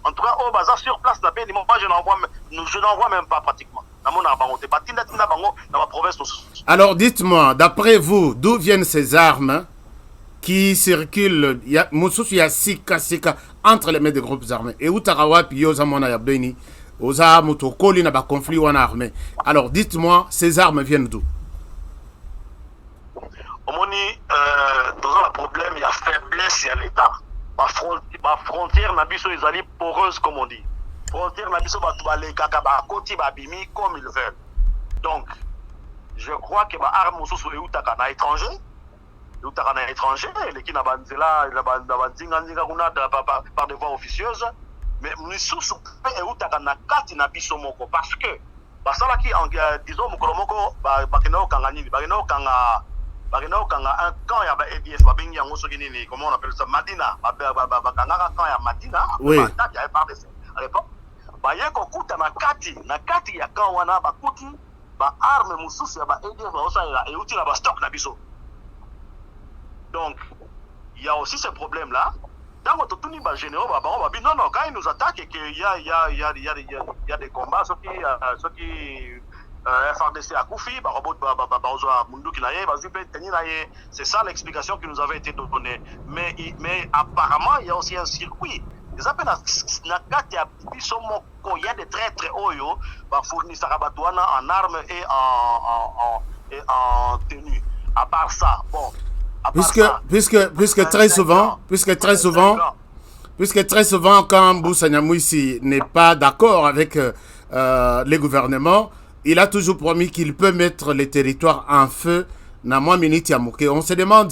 en tout cas, au bazar sur place, moi je n'en vois même pas pratiquement. Alors dites-moi, d'après vous, d'où viennent ces armes qui circulent? Il y a sika entre les mains des groupes armés. Et où Tarawapi, Yozamona Yabdeni, Oza Motokoli n'a pas conflit ou en armée. Alors dites-moi, ces armes viennent d'où? Omoni, dans le problème, il y a faiblesse à l'État. Ma frontière, Nabiso, ils allaient poreuse, comme on dit. Frontière, Nabiso, Bimi, comme ils veulent. Donc, je crois que ma arme sous les Outakana étranger, les qui n'a pas par des voies officieuses, mais nous sous les Outakana Kati Nabiso Moko, parce que, ça qui, disons, Mokolomoko, Bakeno Kangani, Bakeno Kanga. Un camp, il y a EDF, comment on appelle ça, Madina, Madina, oui. Il y avait pas de ça. À l'époque, il y a Nakati, il y a quand on a Bakuti, arme, Moussous, il y a EDF, et outil, il y a stock, Nabiso. Donc, il y a aussi ce problème-là. Dans votre tournée, généraux, non, quand ils nous attaquent et qu'il y a des combats, ceux qui FRDC à Koufi, c'est ça l'explication qui nous avait été donnée. Mais apparemment, il y a aussi un circuit. Il y a des traîtres fournissent en armes et en tenue. À part ça, bon. Puisque très souvent, quand Moussa Nyamwisi n'est pas d'accord avec les gouvernements, il a toujours promis qu'il peut mettre les territoires en feu. On se demande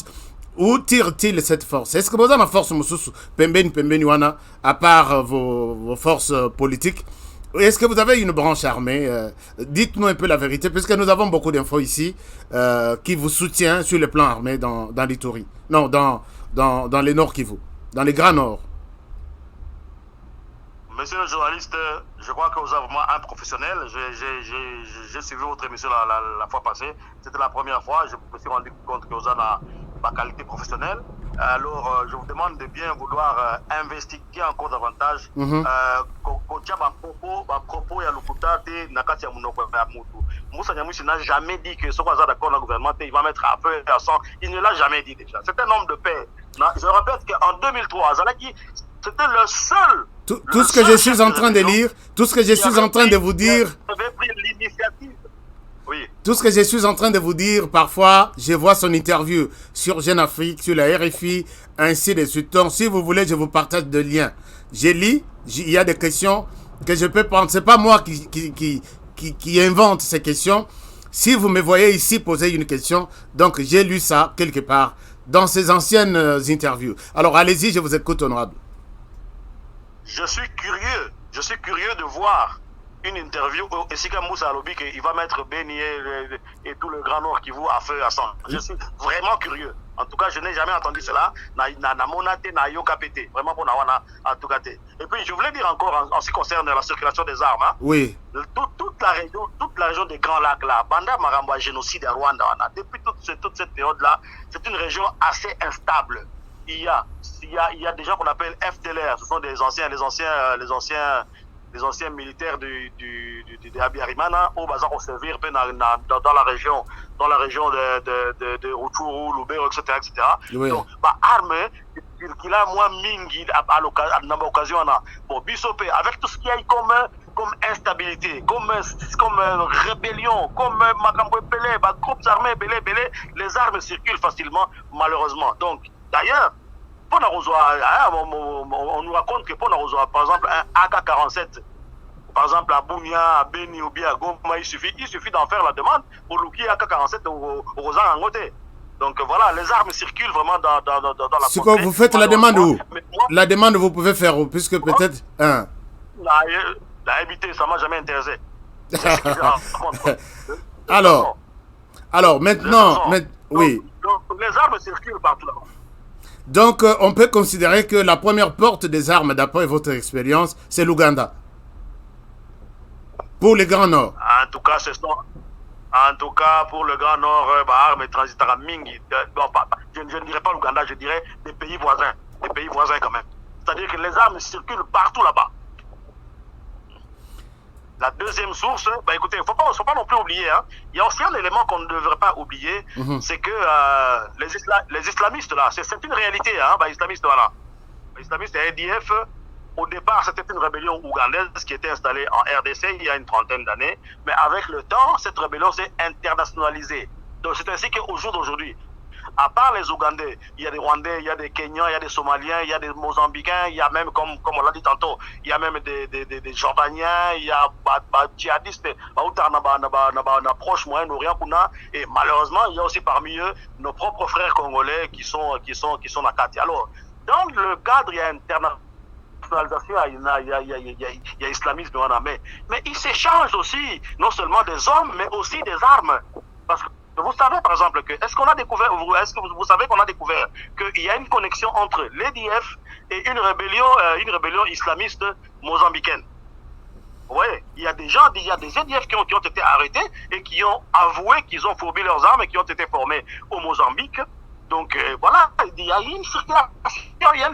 où tire-t-il cette force? Est-ce que vous avez une force Pembeni, à part vos forces politiques? Est-ce que vous avez une branche armée? Dites-nous un peu la vérité, puisque nous avons beaucoup d'infos ici qui vous soutient sur le plan armé dans l'Ituri. Non, dans les Nord Kivu, dans les Grands Nord. Monsieur le journaliste, je crois que vous êtes vraiment un professionnel. J'ai suivi votre émission la fois passée. C'était la première fois. Je me suis rendu compte que vous avez ma qualité professionnelle. Alors, je vous demande de bien vouloir investiguer encore davantage. Moussa Nyamwisi n'a jamais dit que ce qu'on a d'accord dans le gouvernement, il va mettre à feu et à sang. Il ne l'a jamais dit déjà. C'est un homme de paix. Je répète qu'en 2003, Zalaki, c'était le seul. Tout ce que je suis en train de lire, tout ce que je suis en train de vous dire. Oui. Tout ce que je suis en train de vous dire, parfois, je vois son interview sur Jeune Afrique, sur la RFI, ainsi de suite. Donc, si vous voulez, je vous partage des liens. Je lis, il y a des questions que je peux prendre. Ce n'est pas moi qui invente ces questions. Si vous me voyez ici poser une question, donc j'ai lu ça quelque part dans ces anciennes interviews. Alors, allez-y, je vous écoute, honorable. Je suis curieux de voir une interview où Esika Moussa Alobi qu'il va mettre Beni et tout le Grand Nord Kivu à feu à sang. Je suis vraiment curieux. En tout cas, je n'ai jamais entendu cela. Na monate na yoka pété. Vraiment pour nawana en tout cas. Et puis je voulais dire encore en ce qui concerne la circulation des armes. Hein, oui. Toute la région des Grands Lacs là, Banda Maramba génocide à Rwanda. Depuis toute cette période là, c'est une région assez instable. Il y a des gens qu'on appelle FDLR, ce sont les anciens militaires de Abiyarimana au bazar au servir dans la région de Rutshuru, Lubero, etc. Oui. Donc arme qu'il a moins mingi à l'occasion bon bisopé avec tout ce qu'il y a comme instabilité, comme rébellion, comme Makambo Pelé, groupes armés belé, les armes circulent facilement malheureusement. Donc d'ailleurs, on nous raconte que pour nous par exemple un AK-47, par exemple à Bounia, à Beni ou bien à Goma, il suffit d'en faire la demande pour l'ouki AK-47 au Rosan Angoté. Donc voilà, les armes circulent vraiment dans la c'est quoi, vous faites la demande où? La demande vous pouvez faire où? Puisque peut-être la habité, ça m'a jamais intéressé. alors maintenant, oui. Donc, les armes circulent partout là-bas. Donc, on peut considérer que la première porte des armes, d'après votre expérience, c'est l'Ouganda. Pour le Grand Nord. En tout cas, pour le Grand Nord, armes transitara mingi. Je ne dirais pas l'Ouganda, je dirais des pays voisins. Des pays voisins quand même. C'est-à-dire que les armes circulent partout là-bas. La deuxième source, écoutez, il ne faut pas non plus oublier, hein. Il y a aussi un élément qu'on ne devrait pas oublier, c'est que les islamistes là, c'est une réalité, hein, islamistes, voilà. Les islamistes et ADF, au départ, c'était une rébellion ougandaise qui était installée en RDC il y a une trentaine d'années, mais avec le temps, cette rébellion s'est internationalisée. Donc c'est ainsi qu'au jour d'aujourd'hui, à part les Ougandais, il y a des Rwandais, il y a des Kenyans, il y a des Somaliens, il y a des Mozambicains, il y a même, comme on l'a dit tantôt, il y a même des Jordaniens, il y a des djihadistes, proche Moyen-Orient, et malheureusement, il y a aussi parmi eux nos propres frères congolais qui sont à Kati. Alors, dans le cadre, il y a internationalisation, il y a islamisme, mais ils s'échangent aussi, non seulement des hommes, mais aussi des armes. Parce que vous savez, par exemple, est-ce que vous savez qu'on a découvert qu'il y a une connexion entre l'EDF et une rébellion islamiste mozambicaine? Oui, il y a des EDF qui ont été arrêtés et qui ont avoué qu'ils ont fourbé leurs armes et qui ont été formés au Mozambique. Donc voilà, il y a une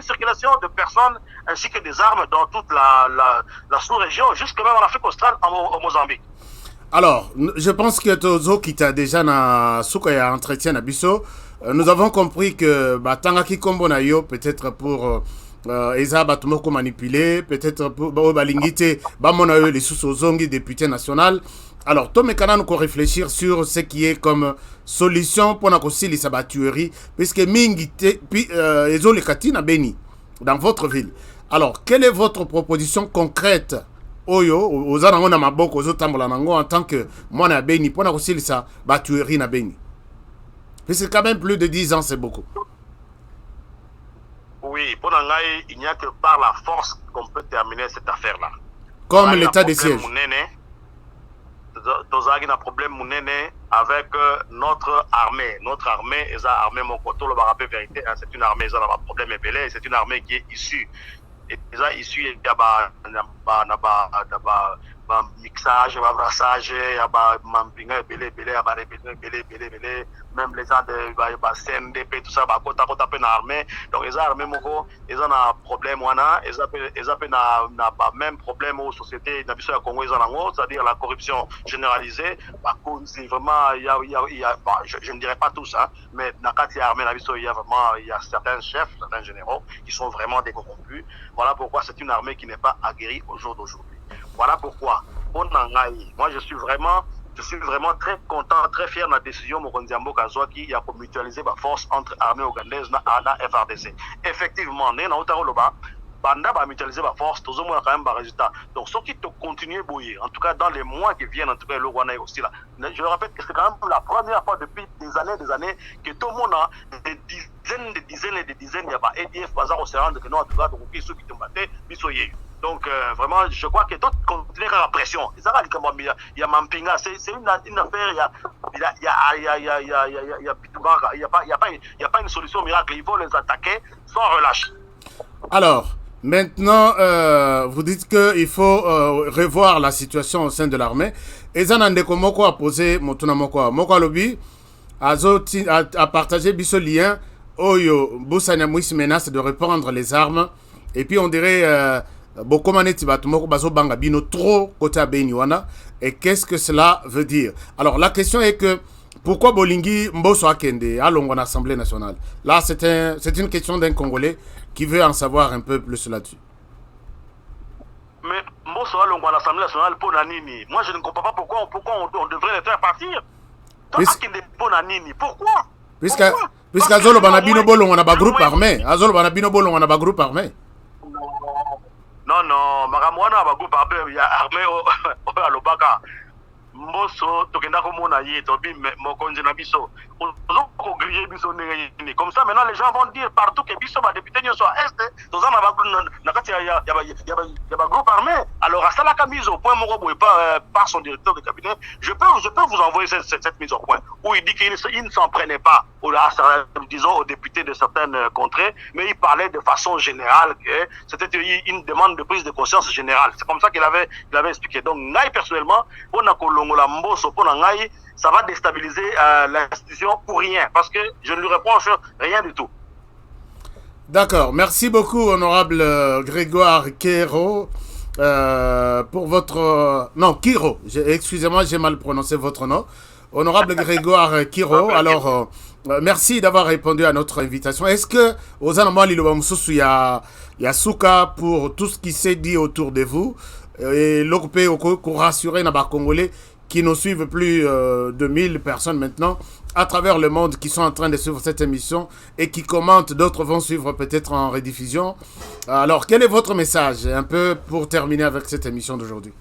circulation de personnes ainsi que des armes dans toute la sous-région, jusque même en Afrique australe, au Mozambique. Alors, je pense que Tozo qui t'a déjà na Soukaya entretien à Bisso, nous avons compris que Tangaki Kombo na yo peut-être pour Eza Batumoko manipuler, peut-être pour Balingite, Bamona yo les sous-ozongi député national. Alors, Tom et Kana nous réfléchir sur ce qui est comme solution pour nous les sabatueries, puisque Mingite, puis Ezo le Katina Beni, dans votre ville. Alors, quelle est votre proposition concrète? Oyo, aux arango na maboko, aux tambola nango en tant que moi na Beni, pour nous aussi les sabatueries na Beni. Puisque quand même plus de 10 ans, c'est beaucoup. Oui, pour Nangaï, il n'y a que par la force qu'on peut terminer cette affaire-là. Comme l'état de siège. Tozagi na problème mounene avec notre armée. Notre armée, est armée mon koto le barapé vérité, c'est une armée, ça n'a pas de problème belé, c'est une armée qui est issue. Et déjà issue, il y a mixage, brassage, mampinga belé, même les gens de CNDP, tout ça, kota pe na armée. Donc les armées moko, ils ont un problème wana, ils ont même problème aux sociétés na biso ya Congo, c'est-à-dire la corruption généralisée. C'est vraiment je ne dirais pas tous, hein, mais dans la armée na biso, il y a certains chefs, certains généraux qui sont vraiment décorrompus. Voilà pourquoi c'est une armée qui n'est pas aguerrie au jour d'aujourd'hui. Voilà pourquoi, moi je suis vraiment très content, très fier de la décision Mokondiambo Kazwaki qui a mutualisé la force entre armée ougandaise et la FRDC. Effectivement, nous avons Banda va mutualiser la force, tout le monde a quand même un résultat. Donc, ce qui continue à bouillir, en tout cas dans les mois qui viennent, en tout cas le Rwanda est aussi là. Je répète que c'est quand même la première fois depuis des années que tout le monde a des dizaines, il y a pas EDF, Bazar, au Séran, que nous, en tout cas, ceux qui t'ont battu, donc, vraiment, je crois que d'autres continuent à la pression. Il y a Mampinga, c'est une affaire, il n'y a pas une solution miracle. Il faut les attaquer sans relâche. Alors, maintenant, vous dites qu'il faut revoir la situation au sein de l'armée. Et Zanandeko Moko a posé Motuna Moko. Moko Lobi a partagé ce lien. Oyo, Boussania Mouis menace de reprendre les armes. Et puis on dirait Bokomane Tibatumoko Bazo Banga Bino trop côté à Beniwana. Et qu'est-ce que cela veut dire? Alors la question est que pourquoi Bolingi Mboso Akende à l'Assemblée nationale? Là, c'est une question d'un Congolais qui veut en savoir un peu plus là-dessus. Mais Mboso à l'Assemblée nationale pour Nanini. Moi, je ne comprends pas pourquoi on devrait les faire partir. Pourquoi? Puisque Azolo Banabino Bolon, on a un groupe armé. Azolo Banabino Bolon, on a un groupe armé. Non, Maramouana a un groupe armé. Il y a armé au Alobaka. Mboso tokenda komona ye tobi mokonzi na biso Comme ça, maintenant, les gens vont dire partout que Bisso va député nous soit Est, dans il y a un groupe armé. Alors, à ça, la mise au point, par son directeur de cabinet, je peux vous envoyer cette mise au point où il dit qu'il ne s'en prenait pas, disons, aux députés de certaines contrées, mais il parlait de façon générale que c'était une demande de prise de conscience générale. C'est comme ça qu'il avait expliqué. Donc, Ngai, personnellement, ça va déstabiliser l'institution pour rien, parce que je ne lui reproche rien du tout. D'accord. Merci beaucoup, honorable Grégoire Kero, pour votre... non, Kiro. Excusez-moi, j'ai mal prononcé votre nom. Honorable Grégoire Kiro, alors... merci d'avoir répondu à notre invitation. Est-ce que, aux Anamwa Lilobamususu, il y a Souka pour tout ce qui s'est dit autour de vous, et l'occupé pour rassurer les Congolais qui nous suivent plus de 1000 personnes maintenant à travers le monde qui sont en train de suivre cette émission et qui commentent, d'autres vont suivre peut-être en rediffusion. Alors, quel est votre message, un peu pour terminer avec cette émission d'aujourd'hui?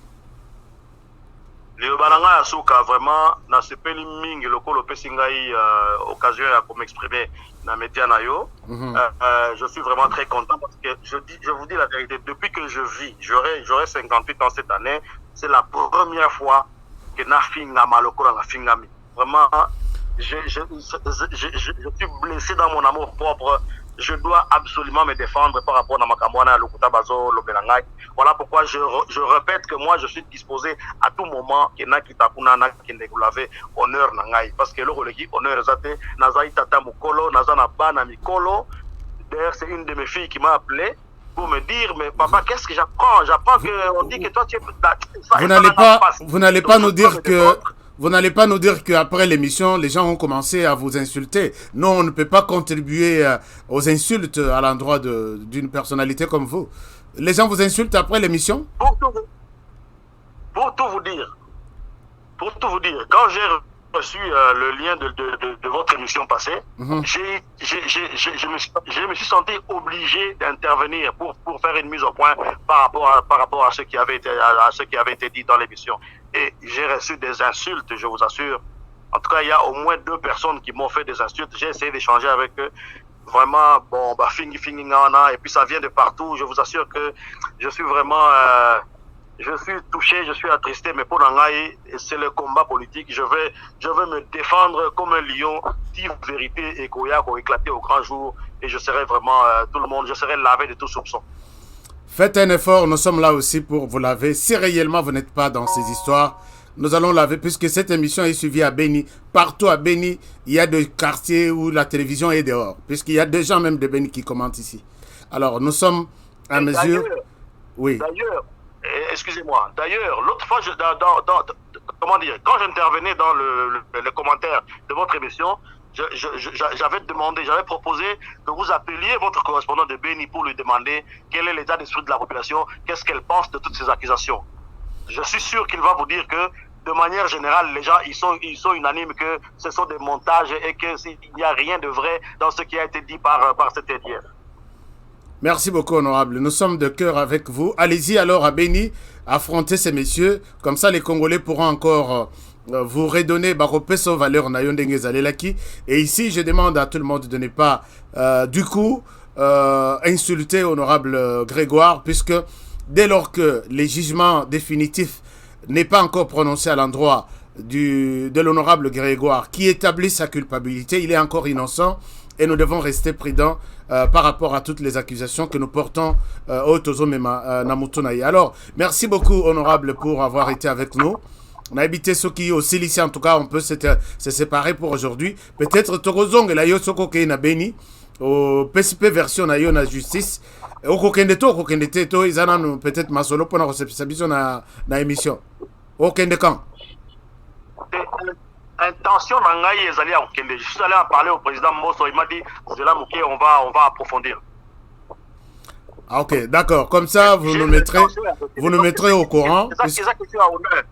Le balanga ya suka vraiment na sepeli mingi lokolo pesingai occasion ya pour m'exprimer na média na yo. Je suis vraiment très content parce que je vous dis la vérité, depuis que je vis, j'aurai 58 ans cette année, c'est la première fois que na finga malokolo na fingami. Vraiment je suis blessé dans mon amour propre. Je dois absolument me défendre par rapport à Makamwana, Lokuta Bazo, Lobelangai. Voilà pourquoi je répète que moi je suis disposé à tout moment que na kitakuna na kinegulave honneur nangai parce que le relegi honneur zate nazai tata mukolo nazana bana mikolo. D'ailleurs c'est une de mes filles qui m'a appelé pour me dire mais papa qu'est-ce que j'apprends que on dit que toi tu es vous n'allez pas nous dire que vous n'allez pas nous dire qu'après l'émission, les gens ont commencé à vous insulter. Non, on ne peut pas contribuer aux insultes à l'endroit d'une personnalité comme vous. Les gens vous insultent après l'émission? Pour tout vous dire, quand j'ai reçu le lien de votre émission passée, je me suis senti obligé d'intervenir pour faire une mise au point par rapport à ce qui avait été dit dans l'émission. Et j'ai reçu des insultes, je vous assure. En tout cas, il y a au moins 2 personnes qui m'ont fait des insultes. J'ai essayé d'échanger avec eux. Vraiment, bon, bah, fingi, et puis ça vient de partout. Je vous assure que je suis vraiment, je suis touché, je suis attristé, mais pour Nangaï, c'est le combat politique. Je vais me défendre comme un lion, dire vérité et Koya, pour éclater au grand jour. Et je serai vraiment, tout le monde, je serai lavé de tout soupçon. Faites un effort, nous sommes là aussi pour vous laver. Si réellement vous n'êtes pas dans ces histoires, nous allons laver, puisque cette émission est suivie à Beni. Partout à Beni, il y a des quartiers où la télévision est dehors, puisqu'il y a des gens même de Beni qui commentent ici. Alors, nous sommes à mesure... Oui. D'ailleurs, excusez-moi, l'autre fois, comment dire, quand j'intervenais dans le commentaire de votre émission, j'avais proposé que vous appeliez votre correspondant de Beni pour lui demander quel est l'état d'esprit de la population, qu'est-ce qu'elle pense de toutes ces accusations. Je suis sûr qu'il va vous dire que, de manière générale, les gens, ils sont unanimes que ce sont des montages et qu'il n'y a rien de vrai dans ce qui a été dit par cette hier. Merci beaucoup, honorable. Nous sommes de cœur avec vous. Allez-y alors à Beni, affrontez ces messieurs. Comme ça, les Congolais pourront encore... vous redonnez Baropeso valeur Nayondenge Zalelaki. Et ici, je demande à tout le monde de ne pas, du coup, insulter honorable Grégoire, puisque dès lors que les jugements définitifs n'est pas encore prononcé à l'endroit de l'honorable Grégoire, qui établit sa culpabilité, il est encore innocent et nous devons rester prudents par rapport à toutes les accusations que nous portons au Tozomema Namutunaï. Alors, merci beaucoup, honorable, pour avoir été avec nous. On a habité ceux qui aussi ici, en tout cas, on peut se séparer pour aujourd'hui. Peut-être Togozong et la Yosoko Keina Beni, au PCP version na yo na justice. Au kokende to, ils en ont peut-être ma solo pour la réception na émission. Au kende quand? Intention nangai ezali à okende. Je suis allé en parler au président Mosso, il m'a dit, Zela Mouké, on va approfondir. Ah, ok, d'accord. Comme ça, vous nous mettrez au courant. C'est ça que tu as honneur.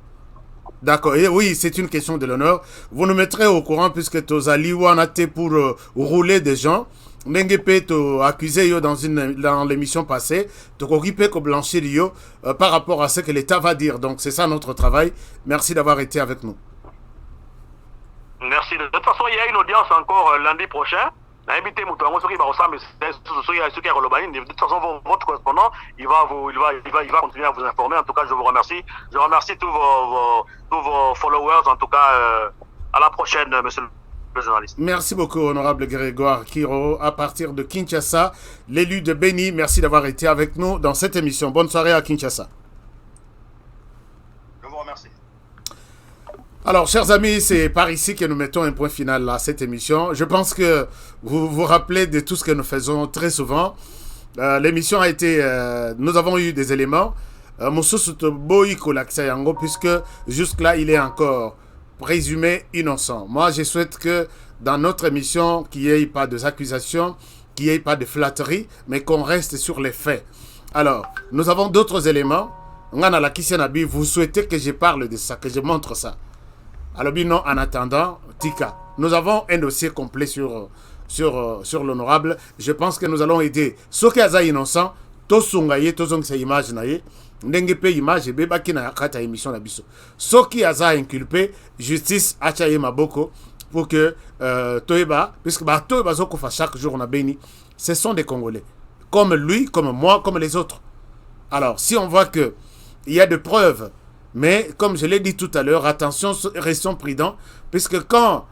D'accord, oui, c'est une question de l'honneur. Vous nous mettrez au courant puisque Tozali Wanate pour rouler des gens. Nengepe to accusé yo dans l'émission passée, to occupé ko blanchir yo par rapport à ce que l'État va dire. Donc c'est ça notre travail. Merci d'avoir été avec nous. Merci. De toute façon, il y a une audience encore lundi prochain. Invité Moutongo, ceux qui vont ceux qui de toute façon, votre correspondant, il va continuer à vous informer. En tout cas, je vous remercie. Je remercie tous vos followers. En tout cas, à la prochaine, monsieur le journaliste. Merci beaucoup, honorable Grégoire Kiro. À partir de Kinshasa, l'élu de Beni, merci d'avoir été avec nous dans cette émission. Bonne soirée à Kinshasa. Je vous remercie. Alors, chers amis, c'est par ici que nous mettons un point final à cette émission. Je pense que vous vous rappelez de tout ce que nous faisons très souvent. L'émission a été... nous avons eu des éléments. Puisque jusque-là, il est encore présumé innocent. Moi, je souhaite que dans notre émission, qu'il n'y ait pas d'accusations, qu'il n'y ait pas de flatterie, mais qu'on reste sur les faits. Alors, nous avons d'autres éléments. Vous souhaitez que je parle de ça, que je montre ça. Alors, non, en attendant, Tika, nous avons un dossier complet sur l'honorable. Je pense que nous allons aider ceux qui sont innocents, tous ces images, ndenge pe image bebaki na kata émission na biso. Ceux qui sont inculpés, justice achaye maboko pour que toeba, puisque toeba zokofa chaque jour na Beni, ce sont des Congolais. Comme lui, comme moi, comme les autres. Alors, si on voit que il y a des preuves, mais comme je l'ai dit tout à l'heure, attention, restons prudents, puisque quand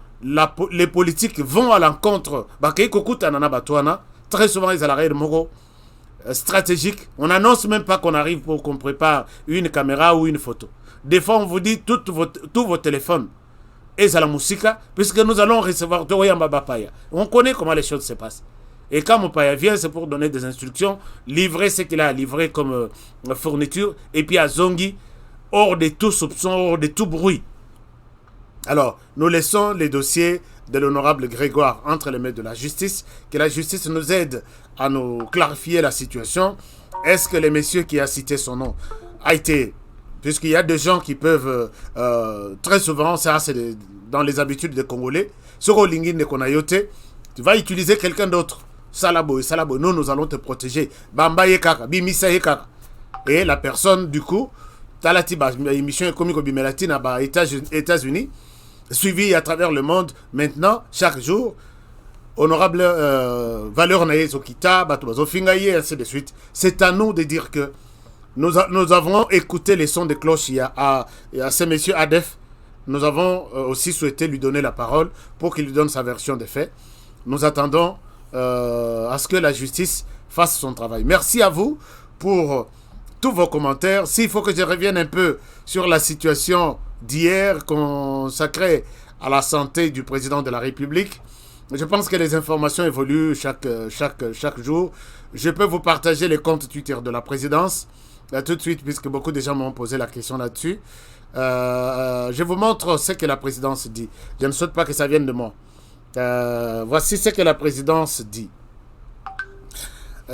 les politiques vont à l'encontre, très souvent ils allaient de stratégique, on n'annonce même pas qu'on arrive pour qu'on prépare une caméra ou une photo. Des fois, on vous dit tous vos téléphones et c'est la musique, puisque nous allons recevoir on connaît comment les choses se passent. Et quand mon paya vient, c'est pour donner des instructions, livrer ce qu'il a à livrer comme fourniture, et puis à Zongi, hors de tout soupçon, hors de tout bruit. Alors, nous laissons les dossiers de l'honorable Grégoire entre les mains de la justice, que la justice nous aide à nous clarifier la situation. Est-ce que le monsieur qui a cité son nom a été... Puisqu'il y a des gens qui peuvent... très souvent, ça c'est dans les habitudes des Congolais, sur Olingin de Konayote, tu vas utiliser quelqu'un d'autre. Salabo, nous allons te protéger. Bamba Yekaka, Bimisa Yekaka. Et la personne, du coup, Talatiba, émission comique Bimelati, aux États-Unis, suivi à travers le monde. Maintenant, chaque jour, honorable valeur naïe Zokita, Batubazo Fingaye, ainsi de suite. C'est à nous de dire que nous avons écouté les sons de cloche à ce monsieur Adef. Nous avons aussi souhaité lui donner la parole pour qu'il lui donne sa version des faits. Nous attendons à ce que la justice fasse son travail. Merci à vous pour tous vos commentaires. S'il faut que je revienne un peu sur la situation d'hier consacrée à la santé du président de la République, je pense que les informations évoluent chaque jour. Je peux vous partager les comptes Twitter de la présidence tout de suite, puisque beaucoup de gens m'ont posé la question là-dessus. Je vous montre ce que la présidence dit. Je ne souhaite pas que ça vienne de moi. Voici ce que la présidence dit.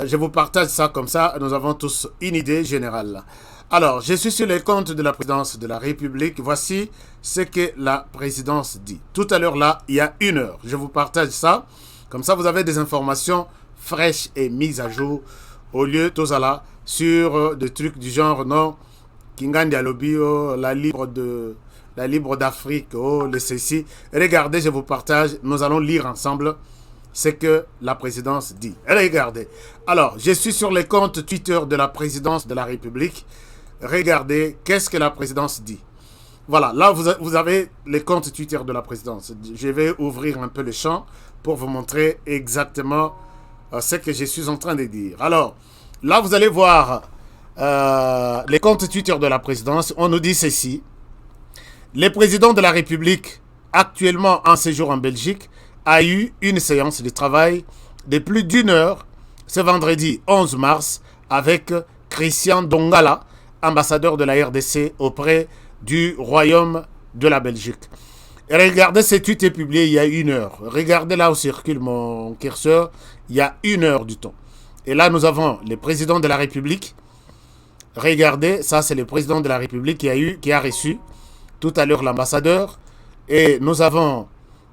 Je vous partage ça comme ça, nous avons tous une idée générale. Alors, je suis sur les comptes de la présidence de la République. Voici ce que la présidence dit. Tout à l'heure là, il y a 1 heure. Je vous partage ça. Comme ça, vous avez des informations fraîches et mises à jour. Au lieu, tout ça là, sur des trucs du genre, non, Kingandi Alobi, la libre d'Afrique, le ceci. Regardez, je vous partage. Nous allons lire ensemble ce que la présidence dit. Regardez. Alors, je suis sur les comptes Twitter de la présidence de la République. Regardez, qu'est-ce que la présidence dit. Voilà, là, vous avez les comptes Twitter de la présidence. Je vais ouvrir un peu le champ pour vous montrer exactement ce que je suis en train de dire. Alors, là, vous allez voir les comptes Twitter de la présidence. On nous dit ceci. Le président de la République, actuellement en séjour en Belgique, a eu une séance de travail de plus d'1 heure ce vendredi 11 mars avec Christian Dongala, ambassadeur de la RDC auprès du Royaume de la Belgique. Et regardez, ce tweet est publié il y a 1 heure. Regardez là où circule mon curseur, il y a 1 heure du temps. Et là, nous avons le président de la République. Regardez, ça c'est le président de la République qui a reçu tout à l'heure l'ambassadeur. Et nous avons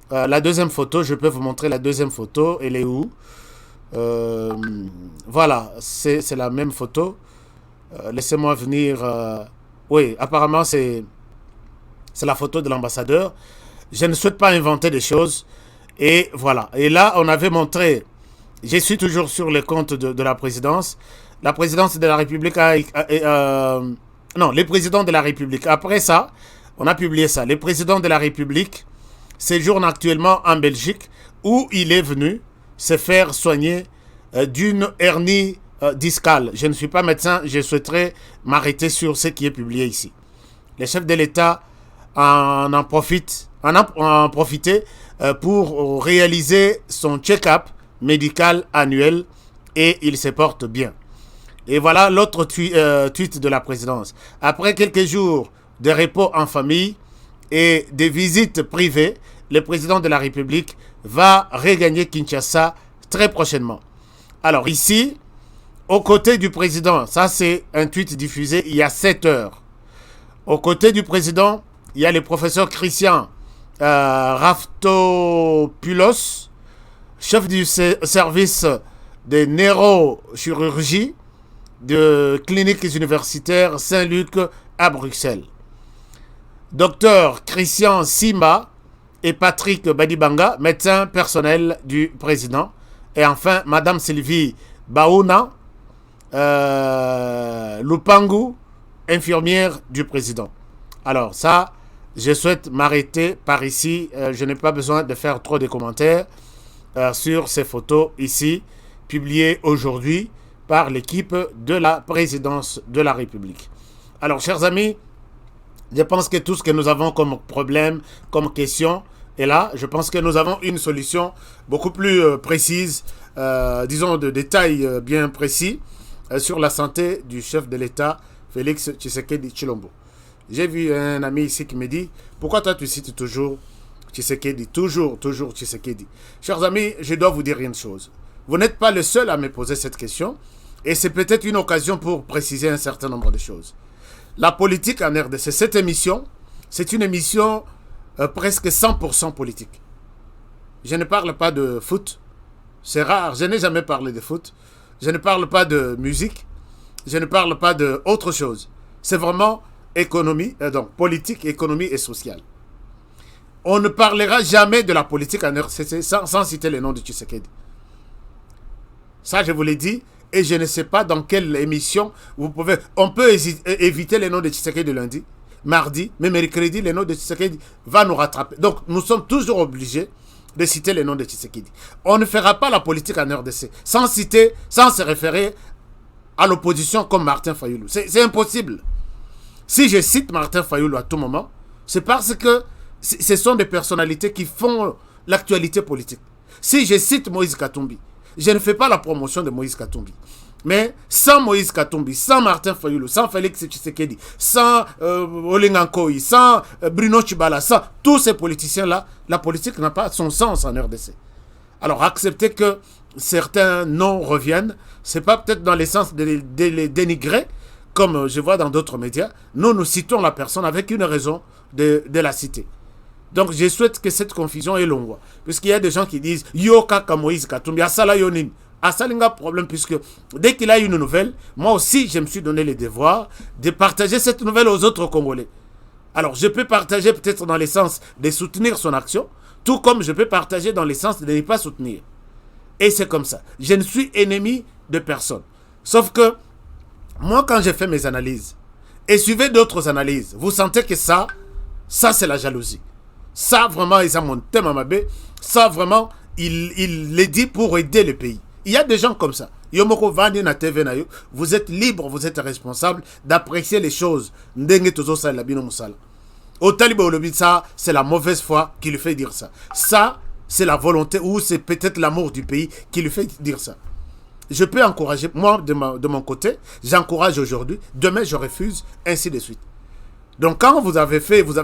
la deuxième photo. Je peux vous montrer la deuxième photo. Elle est où? Voilà, c'est la même photo. Laissez-moi venir. Oui, apparemment c'est la photo de l'ambassadeur. Je ne souhaite pas inventer des choses. Et voilà. Et là, on avait montré, je suis toujours sur les comptes de la présidence. La présidence de la République non, les présidents de la République. Après ça, on a publié ça. Les présidents de la République séjournent actuellement en Belgique où il est venu se faire soigner d'une hernie discale. Je ne suis pas médecin, je souhaiterais m'arrêter sur ce qui est publié ici. Le chef de l'État en profité pour réaliser son check-up médical annuel et il se porte bien. Et voilà l'autre tweet de la présidence. Après quelques jours de repos en famille et des visites privées, le président de la République va regagner Kinshasa très prochainement. Alors ici, aux côtés du président, ça c'est un tweet diffusé il y a 7 heures. Aux côtés du président, il y a le professeur Christian Raftopoulos, chef du service de neurochirurgie de cliniques universitaires Saint-Luc à Bruxelles. Docteur Christian Simba et Patrick Badibanga, médecin personnel du président. Et enfin, Madame Sylvie Baouna Lupangu, infirmière du président. Alors ça, je souhaite m'arrêter par ici. Je n'ai pas besoin de faire trop de commentaires sur ces photos ici, publiées aujourd'hui par l'équipe de la présidence de la République. Alors, chers amis, je pense que tout ce que nous avons comme problème, comme question, est là. Je pense que nous avons une solution beaucoup plus précise, disons de détails bien précis, sur la santé du chef de l'État, Félix Tshisekedi Tshilombo. J'ai vu un ami ici qui me dit, pourquoi toi tu cites toujours Tshisekedi, toujours Tshisekedi. Chers amis, je dois vous dire une chose. Vous n'êtes pas le seul à me poser cette question. Et c'est peut-être une occasion pour préciser un certain nombre de choses. La politique en RDC, cette émission, c'est une émission presque 100% politique. Je ne parle pas de foot. C'est rare, je n'ai jamais parlé de foot. Je ne parle pas de musique. Je ne parle pas d'autre chose. C'est vraiment économie, donc politique, économie et sociale. On ne parlera jamais de la politique en RDC sans citer le nom de Tshisekedi. Ça, je vous l'ai dit. Et je ne sais pas dans quelle émission vous pouvez... On peut éviter les noms de Tshisekedi lundi, mardi, mais mercredi, les noms de Tshisekedi va nous rattraper. Donc, nous sommes toujours obligés de citer les noms de Tshisekedi. On ne fera pas la politique en RDC sans citer, sans se référer à l'opposition comme Martin Fayoulou. C'est impossible. Si je cite Martin Fayoulou à tout moment, c'est parce que ce sont des personnalités qui font l'actualité politique. Si je cite Moïse Katumbi, je ne fais pas la promotion de Moïse Katumbi. Mais sans Moïse Katumbi, sans Martin Fayoulou, sans Félix Tshisekedi, sans Olengankoy, sans Bruno Tshibala, sans tous ces politiciens-là, la politique n'a pas son sens en RDC. Alors accepter que certains noms reviennent, ce n'est pas peut-être dans le sens de les dénigrer, comme je vois dans d'autres médias. Nous citons la personne avec une raison de la citer. Donc je souhaite que cette confusion est longue. Puisqu'il y a des gens qui disent Yo kaka Moïse Katumbi, Asala Yonin. Asalinga problème, puisque dès qu'il a une nouvelle, moi aussi je me suis donné le devoir de partager cette nouvelle aux autres Congolais. Alors je peux partager peut-être dans le sens de soutenir son action, tout comme je peux partager dans le sens de ne pas soutenir. Et c'est comme ça. Je ne suis ennemi de personne. Sauf que moi quand j'ai fait mes analyses, et suivez d'autres analyses, vous sentez que ça c'est la jalousie. Ça, vraiment, ils ont monté Mamabé. Ça, vraiment, il les dit pour aider le pays. Il y a des gens comme ça. Yomoko Vandi na TV na yo. Vous êtes libre, vous êtes responsable d'apprécier les choses. Ndenge tozo sa la bino musala. Au Taliba Olobi, ça, c'est la mauvaise foi qui lui fait dire ça. Ça, c'est la volonté ou c'est peut-être l'amour du pays qui lui fait dire ça. Je peux encourager, moi, de mon côté, j'encourage aujourd'hui. Demain, je refuse, ainsi de suite. Donc, quand vous avez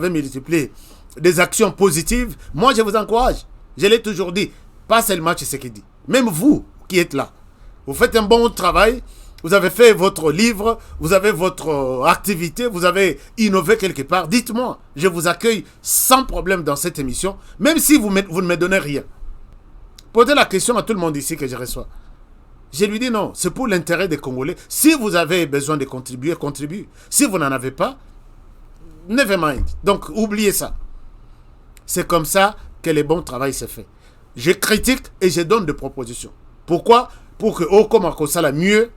multiplié des actions positives, moi je vous encourage. Je l'ai toujours dit, pas seulement Tshisekedi. Même vous qui êtes là, vous faites un bon travail, vous avez fait votre livre, vous avez votre activité, vous avez innové quelque part. Dites-moi, je vous accueille sans problème dans cette émission, même si vous ne me donnez rien. Posez la question à tout le monde ici que je reçois. Je lui dis non, c'est pour l'intérêt des Congolais. Si vous avez besoin de contribuer, contribuez. Si vous n'en avez pas, never mind. Donc, oubliez ça. C'est comme ça que le bon travail se fait. Je critique et je donne des propositions. Pourquoi? Pour que Okoma Kosala mieux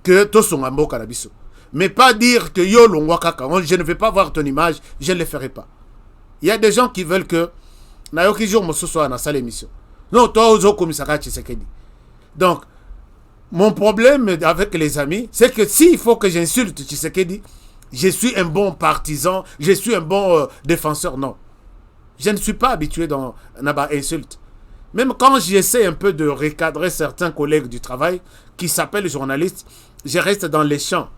que Tosongambo Kanabiso. Mais pas dire que yo longwa kaka, je ne vais pas voir ton image, je ne le ferai pas. Il y a des gens qui veulent que Nayoki jour Mosso soit dans sa émission. Non, toi Ozo Komisaka Tshisekedi. Donc, mon problème avec les amis, c'est que s'il faut que j'insulte Tshisekedi, je suis un bon partisan, je suis un bon défenseur, non. Je ne suis pas habitué dans Naba insulte. Même quand j'essaie un peu de recadrer certains collègues du travail qui s'appellent journalistes, je reste dans les champs.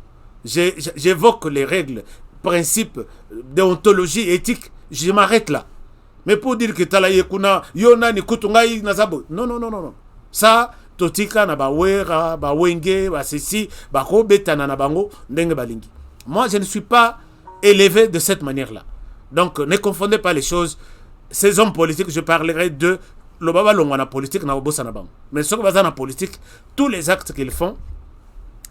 J'évoque les règles, principes, déontologie, éthique. Je m'arrête là. Mais pour dire que Talayekuna, Yona, Nikutungai, Nazabo. Non, non, non, non, non. Ça, Totika, Nabawera, Bawenge, Basesi, Bakobetana, Nabango, Ndenge Balingi. Moi, je ne suis pas élevé de cette manière-là. Donc, ne confondez pas les choses. Ces hommes politiques, je parlerai de l'Obaba Longwana politique, mais ce que va dans politique, tous les actes qu'ils font,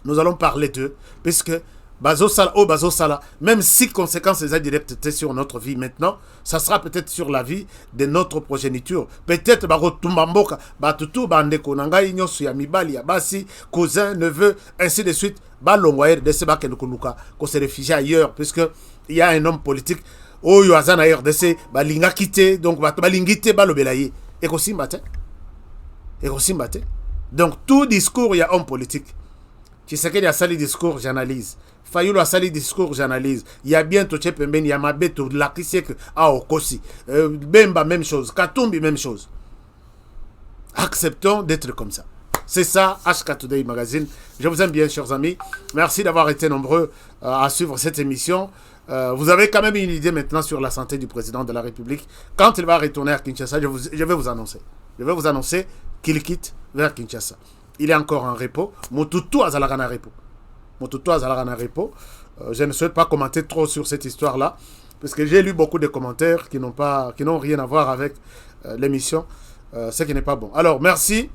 nous allons parler d'eux, puisque Bazosala, même si conséquences indirectes étaient sur notre vie maintenant, ça sera peut-être sur la vie de notre progéniture. Peut-être Tumbamboka, Batutu, Bandeko, Nangai, Nyosu, Yamibali, Yabasi, cousin, neveu, ainsi de suite, Balongwaer, de Seba Kenukuluka, qu'on se réfugie ailleurs, puisque il y a un homme politique, Oyo Azana RDC, Balinga quitté, donc Balingite, Balobelaye, et aussi Mbate. Donc tout discours, il y a homme politique. Tshisekedi a sali discours, j'analyse. Fayulu a sali discours, j'analyse. Il y a bientôt Tchepemben, il y a Mabeto, Lakisek, Okosi. Bemba, même chose. Katumbi, même chose. Acceptons d'être comme ça. C'est ça, HK Today Magazine. Je vous aime bien, chers amis. Merci d'avoir été nombreux à suivre cette émission. Vous avez quand même une idée maintenant sur la santé du président de la République. Quand il va retourner à Kinshasa, je vais vous annoncer. Je vais vous annoncer qu'il quitte vers Kinshasa. Il est encore en repos. Motutu Azalagana repos. Je ne souhaite pas commenter trop sur cette histoire-là, parce que j'ai lu beaucoup de commentaires qui n'ont rien à voir avec l'émission, ce qui n'est pas bon. Alors, merci.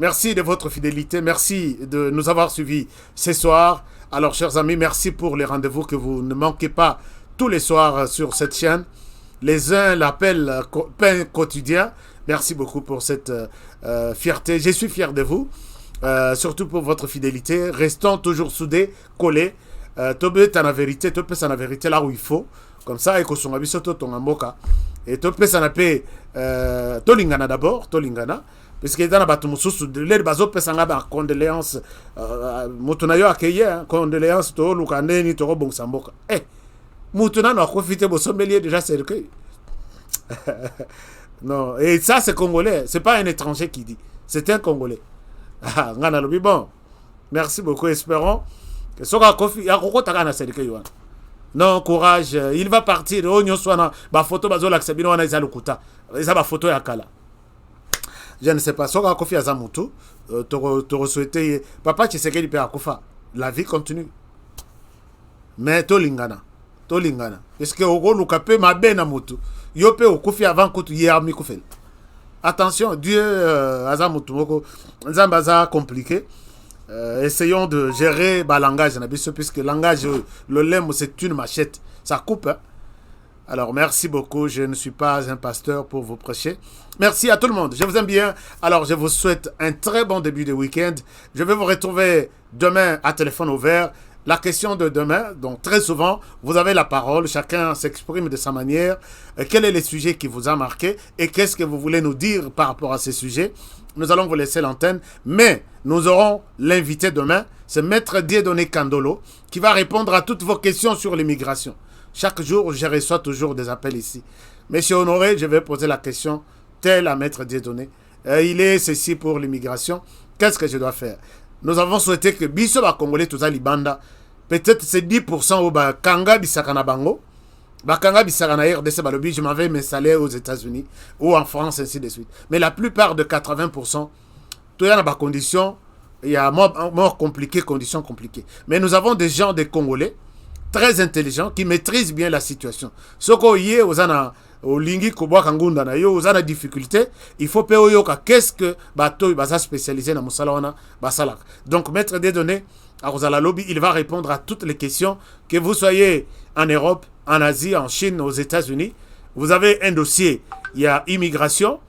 Merci de votre fidélité. Merci de nous avoir suivis ce soir. Alors, chers amis, merci pour les rendez-vous que vous ne manquez pas tous les soirs sur cette chaîne. Les uns l'appellent pain quotidien. Merci beaucoup pour cette fierté. Je suis fier de vous. Surtout pour votre fidélité. Restons toujours soudés, collés. Tobe t'en la vérité, tobe s'en la vérité là où il faut. Comme ça, et qu'on soit habillé surtout ton amboka. Et tobe s'en la paix. Tolingana d'abord, Tolingana. Parce que dans la bataille, les bateaux peuvent s'en avoir condoléances. Moutonayo accueillir condoléances. To lukande ni to bon samboka. Moutona n'a profité de sommelier déjà c'est le Non, et ça c'est congolais. C'est pas un étranger qui dit. C'est un congolais. Bon, merci beaucoup. Espérons que Soka Kofi a non, courage. Il va partir. Photo photo je ne sais pas. Soka Kofi Azamutu. Te souhaiter. Papa Tshisekedi pe akufa. La vie continue. Mais Tolingana. Est-ce que Ogo Lukape ma bena mutu. Yope okufi avant que tu y aies kufel. Attention, Dieu Azamutu Zambaza compliqué. Essayons de gérer le langage, puisque le langage, le lemme, c'est une machette. Ça coupe. Hein? Alors, merci beaucoup. Je ne suis pas un pasteur pour vous prêcher. Merci à tout le monde. Je vous aime bien. Alors, je vous souhaite un très bon début de week-end. Je vais vous retrouver demain à téléphone ouvert. La question de demain, donc très souvent, vous avez la parole, chacun s'exprime de sa manière. Quel est le sujet qui vous a marqué et qu'est-ce que vous voulez nous dire par rapport à ces sujets? Nous allons vous laisser l'antenne, mais nous aurons l'invité demain, c'est Maître Dieudonné Kandolo, qui va répondre à toutes vos questions sur l'immigration. Chaque jour, je reçois toujours des appels ici. Monsieur Honoré, je vais poser la question telle à Maître Dieudonné. Il est ceci pour l'immigration. Qu'est-ce que je dois faire? Nous avons souhaité que Biso va Congolais tout ça Libanda. Peut-être c'est 10% au Kanga Bisakana Bango. Bakanga Bisakana RDC Balobi, je m'avais m'installé aux États-Unis ou en France, ainsi de suite. Mais la plupart de 80%, tout y a des conditions, il y a mort compliquée, conditions compliquées. Mais nous avons des gens, des Congolais, très intelligents, qui maîtrisent bien la situation. Ce qu'on y est, au lingi kubwa kangunda na yo uzana difficulté il faut payer yoka qu'est-ce que bato baza spécialisé na musala wana basala. Donc Maître Dieudonné à Rosala Lobby, il va répondre à toutes les questions, que vous soyez en Europe, en Asie, en Chine, aux États-Unis, Vous avez un dossier, il y a immigration,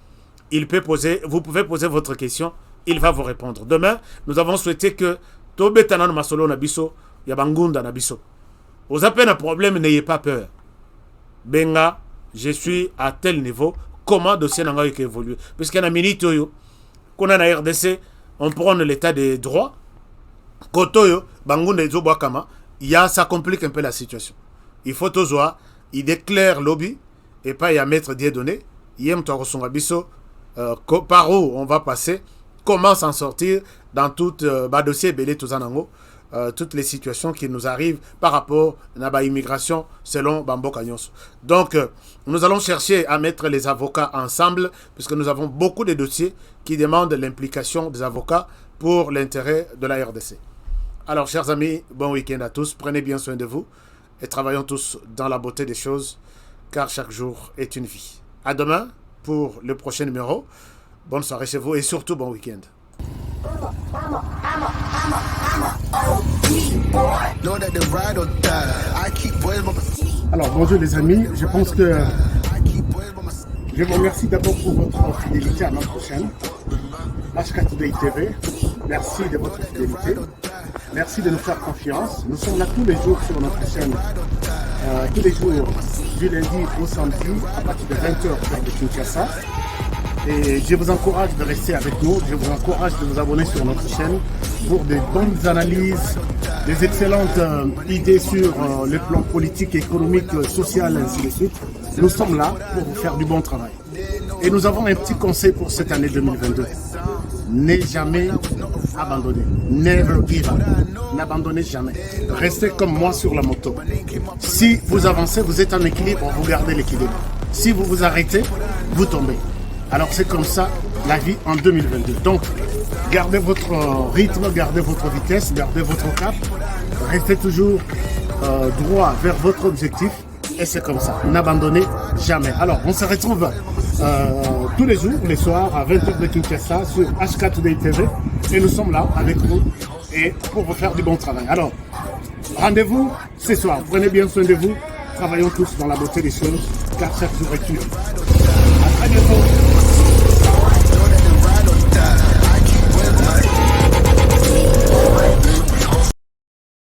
vous pouvez poser votre question, il va vous répondre. Demain, nous avons souhaité que Tobetana Masolo Nabiso, Yabangunda Nabiso. Vous avez un problème, n'ayez pas peur. Benga, je suis à tel niveau, comment le dossier n'a évolué. Puisqu'il y a une minute, qu'on a la RDC, on prend l'état des droits. Kotoyo, Bangunda et Zobakama, ça complique un peu la situation. Il faut toujours, il déclare lobby, et pas y a mettre des données. Yem Torosongabiso, par où on va passer, comment s'en sortir dans tout dossier belé Tozanango, toutes les situations qui nous arrivent par rapport à l'immigration selon Bambo Kanyos. Donc, nous allons chercher à mettre les avocats ensemble, puisque nous avons beaucoup de dossiers qui demandent l'implication des avocats pour l'intérêt de la RDC. Alors, chers amis, bon week-end à tous. Prenez bien soin de vous et travaillons tous dans la beauté des choses, car chaque jour est une vie. À demain pour le prochain numéro. Bonne soirée chez vous et surtout bon week-end. Alors bonjour les amis, je pense que je vous remercie d'abord pour votre fidélité à notre chaîne HK Today TV. Merci de votre fidélité. Merci de nous faire confiance. Nous sommes là tous les jours sur notre chaîne. Tous les jours, du lundi au samedi, à partir de 20h sur de Kinshasa. Et je vous encourage de rester avec nous. Je vous encourage de vous abonner sur notre chaîne pour des bonnes analyses, des excellentes idées sur le plan politique, économique, social, ainsi de suite. Nous sommes là pour vous faire du bon travail. Et nous avons un petit conseil pour cette année 2022. Ne jamais abandonner. Never give up. N'abandonnez jamais. Restez comme moi sur la moto. Si vous avancez, vous êtes en équilibre, vous gardez l'équilibre. Si vous vous arrêtez, vous tombez. Alors c'est comme ça la vie en 2022. Donc, gardez votre rythme, gardez votre vitesse, gardez votre cap. Restez toujours droit vers votre objectif. Et c'est comme ça. N'abandonnez jamais. Alors, on se retrouve tous les jours, les soirs, à 20h de Kinshasa sur HK Today TV. Et nous sommes là avec vous et pour vous faire du bon travail. Alors, rendez-vous ce soir. Prenez bien soin de vous. Travaillons tous dans la beauté des choses, car chaque jour est une. À très bientôt.